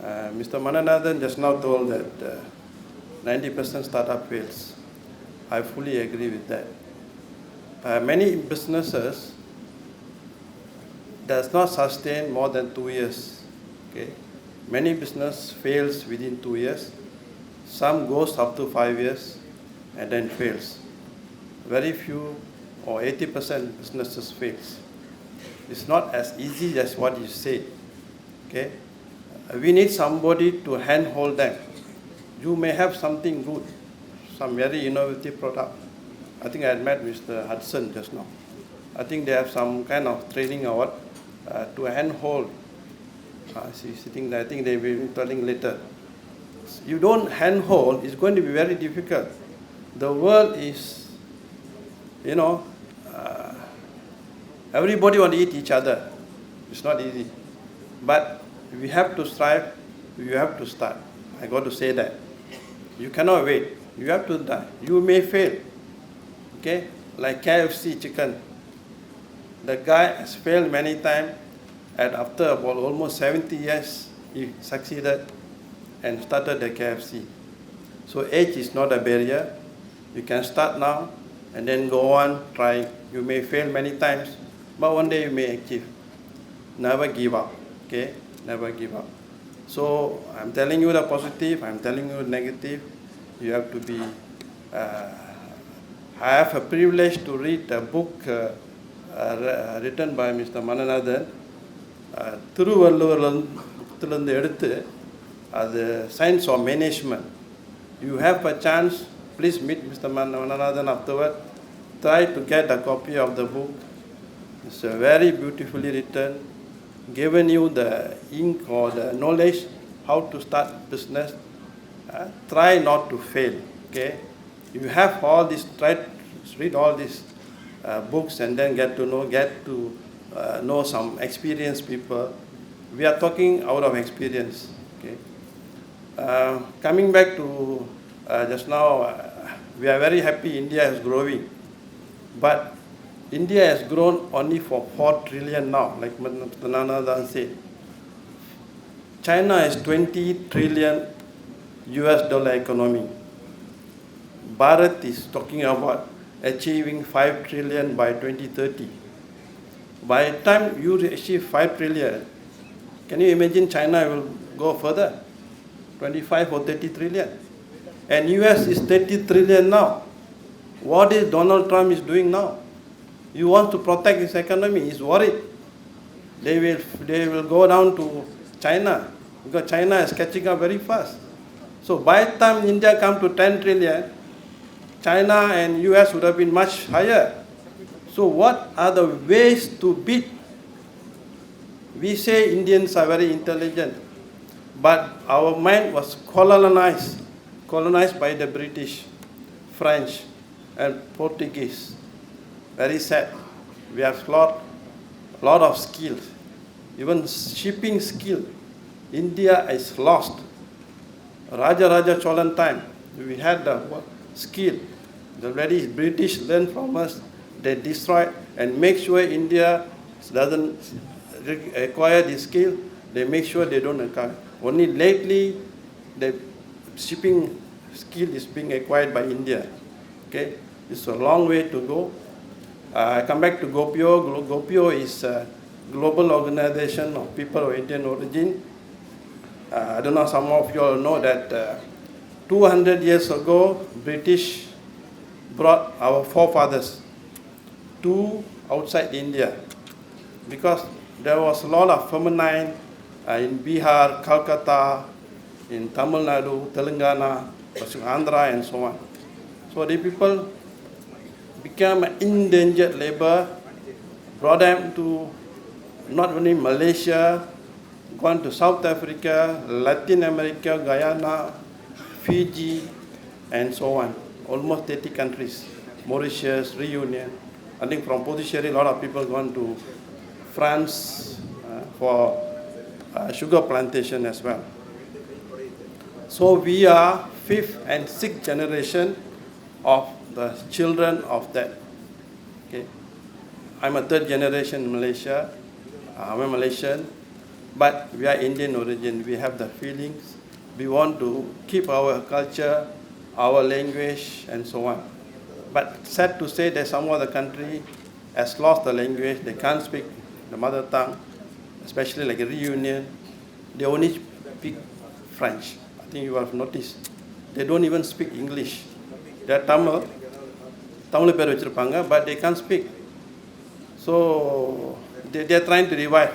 Mr. Mananathan just now told that 90% startup fails. I fully agree with that. Many businesses does not sustain more than 2 years. Okay, many business fails within 2 years. Some goes up to 5 years and then fails. Very few or 80% businesses fails. It's not as easy as what you say. Okay, we need somebody to handhold them. You may have something good, some very innovative product. I think I had met Mr. Hudson just now. I think they have some kind of training or what to handhold. She's sitting there. I think they will be telling later. You don't handhold, it's going to be very difficult. The world is, everybody want to eat each other. It's not easy. But we have to strive, we have to start. I got to say that. You cannot wait. You have to die. You may fail. Okay? Like KFC chicken. The guy has failed many times, and after about almost 70 years, he succeeded and started the KFC. So age is not a barrier. You can start now and then go on, try. You may fail many times, but one day you may achieve. Never give up. Okay? Never give up. So I'm telling you the positive, I'm telling you the negative. You have to be, I have a privilege to read a book written by Mr. Mananathan, திருவள்ளுவரிலிருந்து எடுத்து அது Science of Management. You have a chance, please meet Mr. Mananathan afterward. Try to get a copy of the book. It's very beautifully written, given you the ink or the knowledge how to start business. Try not to fail. Okay, you have all this. Try to read all these books and then get to know some experienced people. We are talking out of experience. Okay, coming back to just now, we are very happy India is growing, but India has grown only for 4 trillion now, like Mr. Nanathan said. China is 20 trillion US dollar economy. Bharat is talking about achieving 5 trillion by 2030. By the time you achieve 5 trillion, can you imagine China will go further? 25 or 30 trillion. And US is 30 trillion now. What is Donald Trump is doing now? He wants to protect his economy. He's worried. They will go down to China because China is catching up very fast. So by the time India come to 10 trillion, China and US would have been much higher. So what are the ways to beat? We say Indians are very intelligent, but our mind was colonized by the British, French, and Portuguese. Very sad. We have lot of skills. Even shipping skill, India is lost. Raja Cholan time, we had the skill. The British learned from us. They destroy and make sure India doesn't acquire the skill. They make sure they don't acquire. Only lately, the shipping skill is being acquired by India. Okay, it's a long way to go. I come back to Gopio. Gopio is a global organization of people of Indian origin. I don't know, some of you all know that 200 years ago, British brought our forefathers to outside India because there was a lot of famine in Bihar, Calcutta, in Tamil Nadu, Telangana, Andhra, and so on. So the people become endangered labor, brought them to not only Malaysia, gone to South Africa, Latin America, Guyana, Fiji, and so on. Almost 30 countries. Mauritius, Reunion. I think from Pondicherry, a lot of people gone to France for sugar plantation as well. So we are 5th and 6th generation of the children of that. Okay. I'm a 3rd generation in Malaysia. I'm a Malaysian, but we are Indian origin. We have the feelings. We want to keep our culture, our language, and so on. But sad to say that some other country has lost the language. They can't speak the mother tongue, especially like a Reunion. They only speak French. I think you have noticed. They don't even speak English. They are Tamil பேர் வச்சிருப்பாங்க, but they can't speak. So they are trying to revive.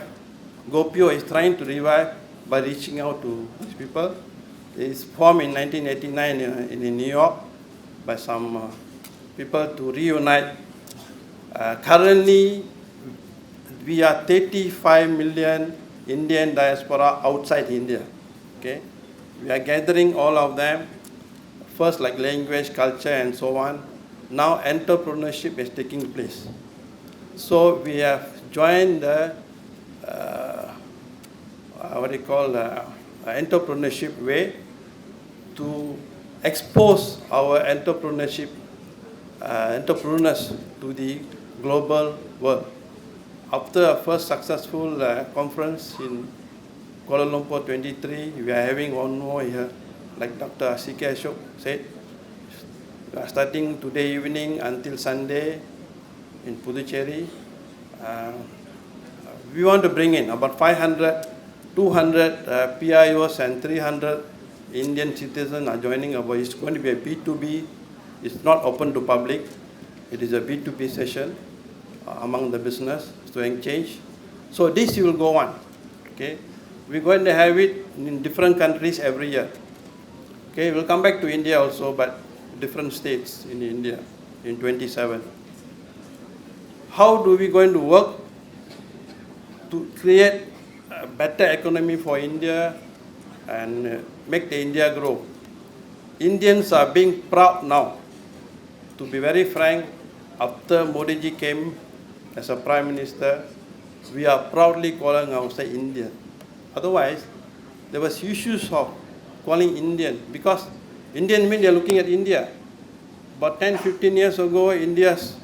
Gopio is trying to revive by reaching out to these people. It's formed in 1989 in New York by some people to reunite. Currently, we are 35 million Indian diaspora outside India. Okay, we are gathering all of them. First, like language, culture, and so on. Now, entrepreneurship is taking place. So we have joined the what do you call entrepreneurship way to expose our entrepreneurs to the global world. After a first successful conference in Kuala Lumpur 23, we are having one more here, like Dr. C.K. Ashok said, starting today evening until Sunday in Pondicherry. We want to bring in about 500, 200 PIOs and 300 Indian citizens are joining our. It's going to be a B2B. It's not open to public. It is a B2B session among the business to exchange. So this will go on. Okay, we're going to have it in different countries every year. Okay, we'll come back to India also, but different states in India in 27. How do we going to work to create a better economy for India and make the India grow? Indians are being proud now. To be very frank, after Modi ji came as a Prime Minister, we are proudly calling ourselves Indian. Otherwise, there was issues of calling Indian, because Indian means they are looking at India. But 10, 15 years ago, India's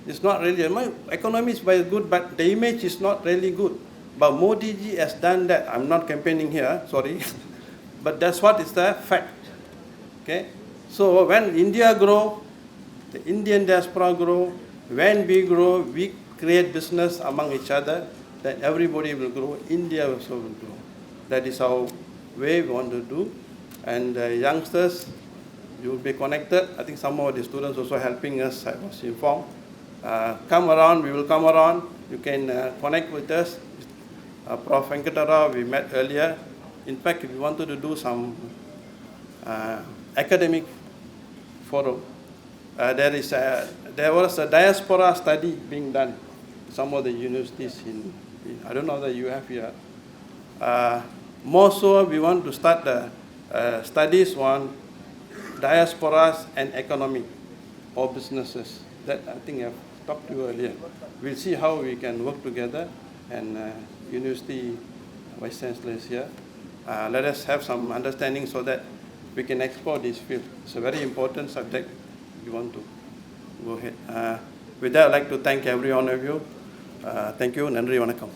is not really, my economy is very good, but the image is not really good. But Modi ji has done that. I'm not campaigning here, sorry. But that's what is the fact. Okay? So when India grow, the Indian diaspora grow, when we grow, we create business among each other, then everybody will grow, India also will grow. That is our way we want to do. And youngsters, you will be connected. I think some of the students also helping us, I was informed. Come around, we will come around. You can connect with us. Prof. Venkatara, we met earlier. In fact, if you wanted to do some academic forum, there was a diaspora study being done. Some of the universities I don't know that you have here. More so, we want to start the studies on diasporas and economy or businesses. That I think I've talked to you earlier. We'll see how we can work together, and university vice chancellor is here. Let us have some understanding so that we can explore this field. It's a very important subject. You want to go ahead. With that, I'd like to thank every one of you. Thank you. Nandri Vanakkam.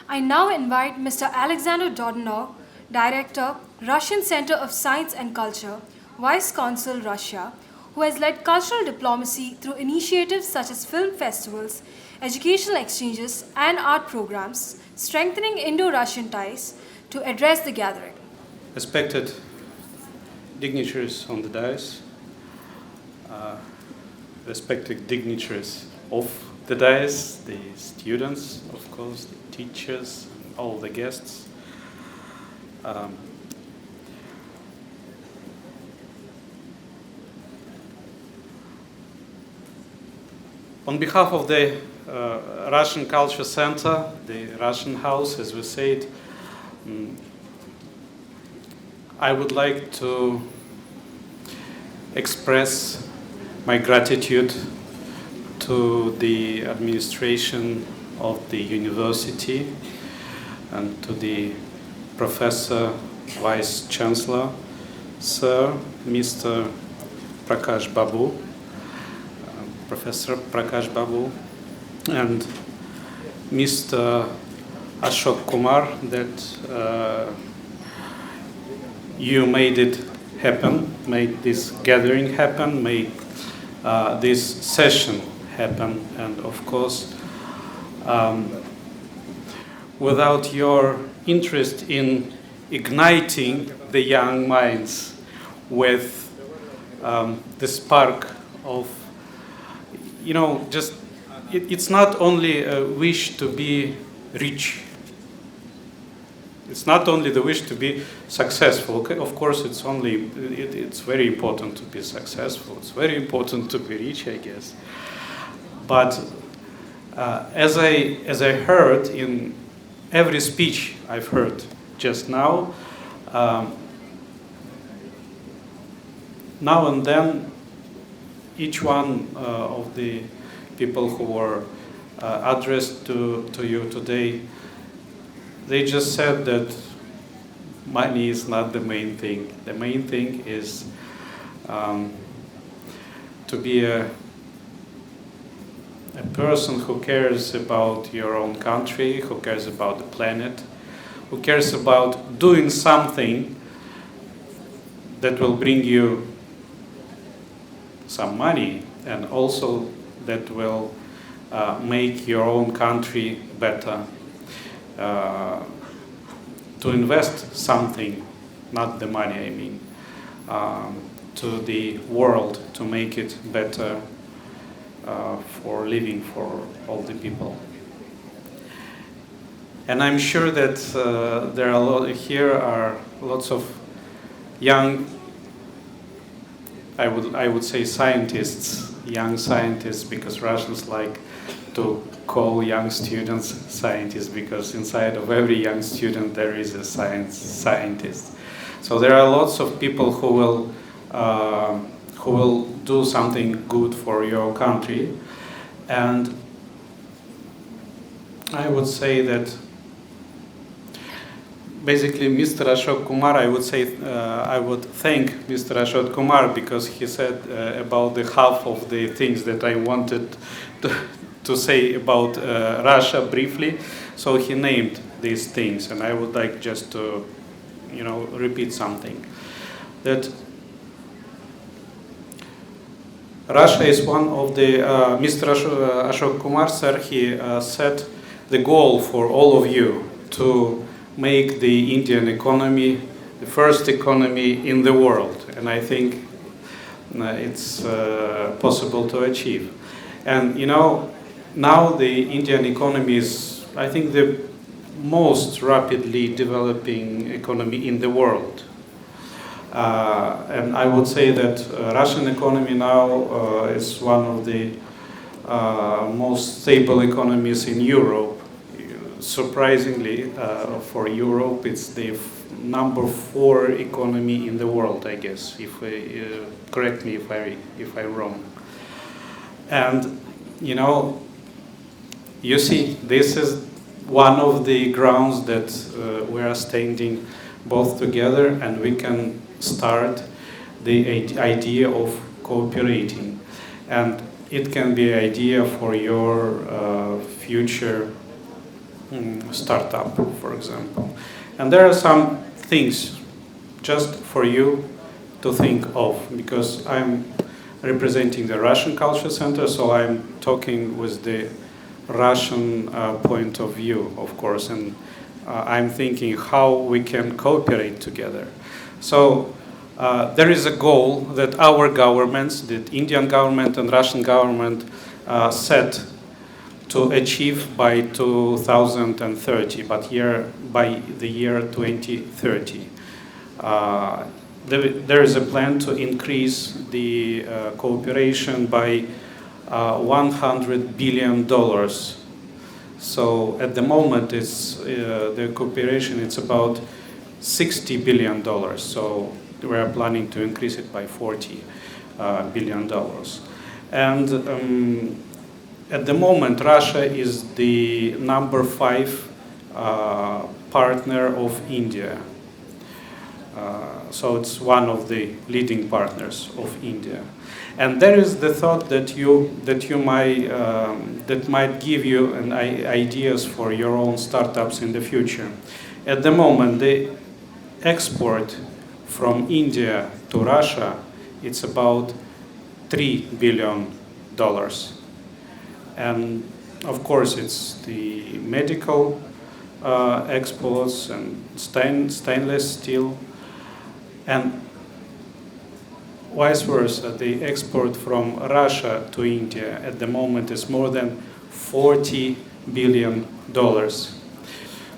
I now invite Mr. Alexander Dodonov, Director, Russian Center of Science and Culture, Vice Consul, Russia, who has led cultural diplomacy through initiatives such as film festivals, educational exchanges, and art programs, strengthening Indo-Russian ties, to address the gathering. Respected dignitaries on the dais, respected dignitaries of the dais, the students, of course, the teachers, and all the guests. On behalf of the Russian Culture Center, the Russian House, as we say it, I would like to express my gratitude to the administration of the university and to the Professor Vice Chancellor, Sir Mr. Prakash Babu, Professor Prakash Babu, and Mr. Ashok Kumar, that you made it happen, made this gathering happen, made this session happen, and of course, without your interest in igniting the young minds with the spark of, just it's not only a wish to be rich. It's not only the wish to be successful. Okay? Of course, it's very important to be successful. It's very important to be rich, I guess. But as I heard in every speech I've heard just now, now and then, each one of the people who were addressed to you today, they just said that money is not the main thing. The main thing is to be a person who cares about your own country, who cares about the planet, who cares about doing something that will bring you some money and also that will make your own country better. To invest something, not the money, I mean, to the world to make it better for living for all the people. And I'm sure that there are here are lots of young, I would say scientists, young scientists, because Russians like to call young students scientists, because inside of every young student there is a scientist. So there are lots of people who will do something good for your country, and I would say that basically Mr. Ashok Kumar, I would say I would thank Mr. Ashok Kumar because he said about the half of the things that I wanted to say about Russia briefly. So he named these things, and I would like just to, repeat something. That Russia is one of the, Mr. Ashok Kumar, sir, he set the goal for all of you to make the Indian economy the first economy in the world. And I think it's possible to achieve. And, now the Indian economy is, I think, the most rapidly developing economy in the world. And I would say that Russian economy now is one of the most stable economies in Europe. Surprisingly, for Europe, it's the number 4 economy in the world, I guess. If correct me if I'm wrong. And you see, this is one of the grounds that we are standing both together, and we can start the idea of cooperating. And it can be an idea for your future startup, for example. And there are some things just for you to think of, because I'm representing the Russian Culture Center, so I'm talking with the Russian point of view, of course, and I'm thinking how we can cooperate together. So there is a goal that our governments, the Indian government and Russian government, set to achieve by 2030, but by the year 2030. There is a plan to increase the cooperation by $100 billion. So at the moment, the cooperation it's about $60 billion. So we are planning to increase it by $40 billion. And at the moment, Russia is the number 5 partner of India. So it's one of the leading partners of India. And there is the thought that might give you ideas for your own startups in the future. At the moment, the export from India to Russia, it's about $3 billion. And of course, it's the medical exports and stainless steel, and vice versa. The export from Russia to India at the moment is more than $40 billion.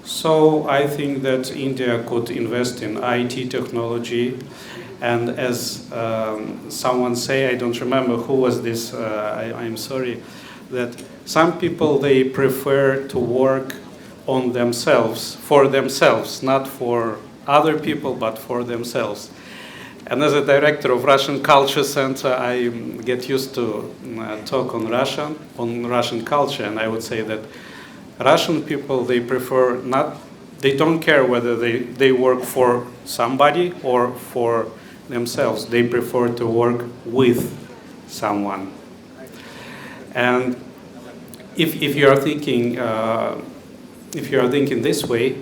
So I think that India could invest in IT technology, and as someone say, I don't remember who was this, I'm sorry, that some people, they prefer to work on themselves, for themselves, not for other people, but for themselves. And as a director of Russian Culture Center, I get used to talk on Russian culture, and I would say that Russian people, they prefer they don't care whether they work for somebody or for themselves. They prefer to work with someone. And if you are thinking this way,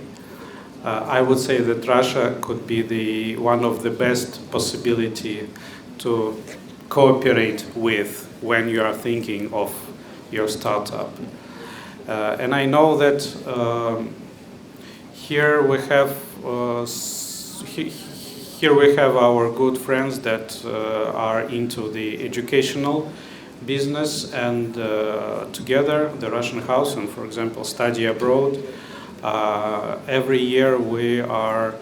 I would say that Russia could be one of the best possibility to cooperate with when you are thinking of your startup. And I know that here we have our good friends that are into the educational business, and together, the Russian House and, for example, Study Abroad, every year we are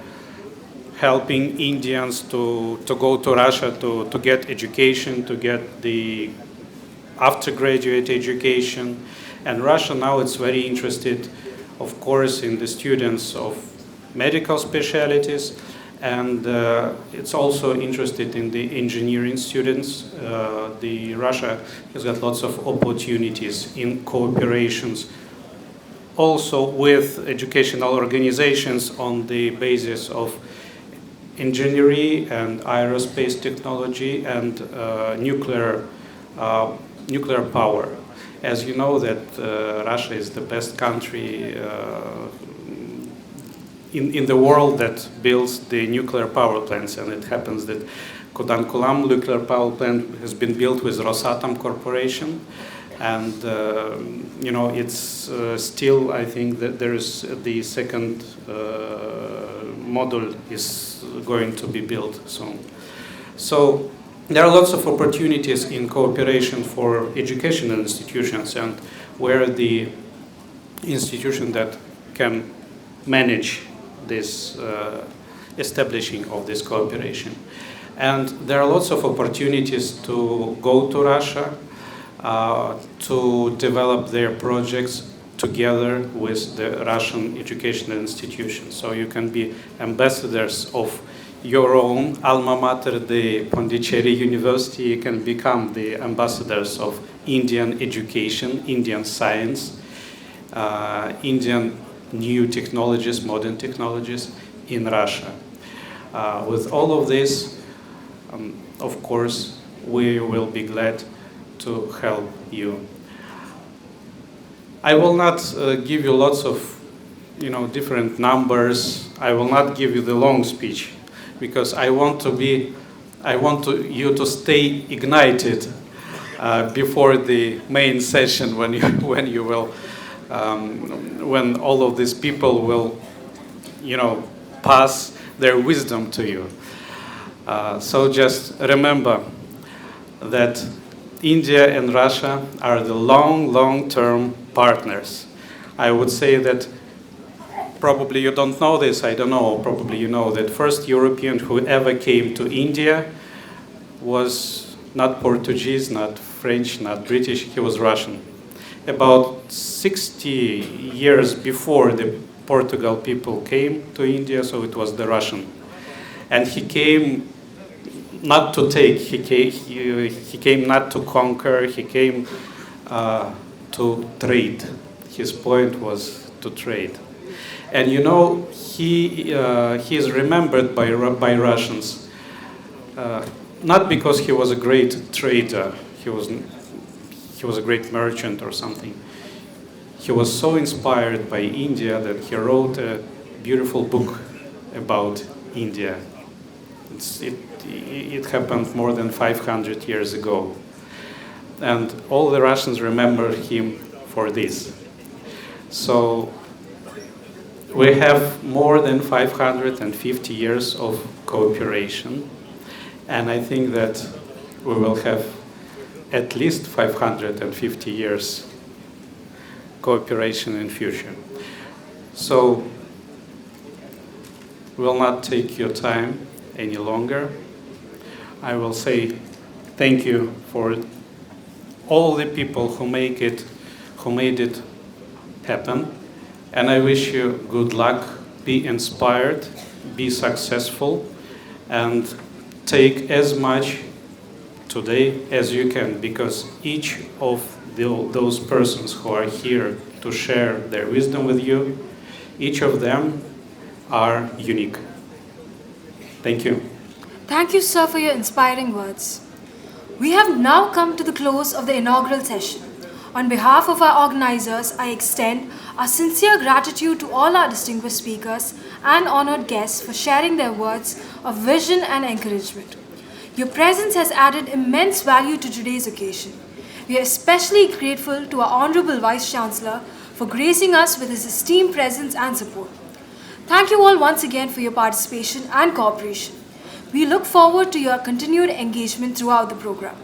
helping Indians to go to Russia to get education, to get the after-graduate education. And Russia now is very interested, of course, in the students of medical specialties, and it's also interested in the engineering students. Russia has got lots of opportunities in cooperations, also with educational organizations on the basis of engineering and aerospace technology and nuclear power. As you know, that Russia is the best country in the world that builds the nuclear power plants, and it happens that Kudankulam nuclear power plant has been built with Rosatom Corporation, and it's still, I think that there is the second model is going to be built soon. So there are lots of opportunities in cooperation for educational institutions, and where the institution that can manage this establishing of this cooperation. And there are lots of opportunities to go to Russia, to develop their projects together with the Russian educational institutions. So you can be ambassadors of your own alma mater, the Pondicherry University. You can become the ambassadors of Indian education, Indian science, Indian new technologies, modern technologies in Russia. With all of this, of course, we will be glad to help you. I will not give you lots of, different numbers. I will not give you the long speech, because I want you to stay ignited before the main session when all of these people will, pass their wisdom to you. So just remember that India and Russia are the long-term partners. I would say that probably you don't know this, I don't know, probably you know that first European who ever came to India was not Portuguese, not French, not British, he was Russian. About 60 years before the Portugal people came to India, so it was the Russian. And he came not to take, he came not to conquer, he came to trade. His point was to trade. And you know, he is remembered by Russians, not because he was a great trader, he was a great merchant or something. He was so inspired by India that he wrote a beautiful book about India. It happened more than 500 years ago. And all the Russians remember him for this. So we have more than 550 years of cooperation. And I think that we will have at least 550 years cooperation in future. So will not take your time any longer. I will say thank you for all the people who made it happen, and I wish you good luck. Be inspired, be successful, and take as much today as you can, because each of those persons who are here to share their wisdom with you, each of them are unique. Thank you. Thank you, sir, for your inspiring words. We have now come to the close of the inaugural session. On behalf of our organizers, I extend our sincere gratitude to all our distinguished speakers and honored guests for sharing their words of vision and encouragement. Your presence has added immense value to today's occasion. We are especially grateful to our Honorable Vice Chancellor for gracing us with his esteemed presence and support. Thank you all once again for your participation and cooperation. We look forward to your continued engagement throughout the program.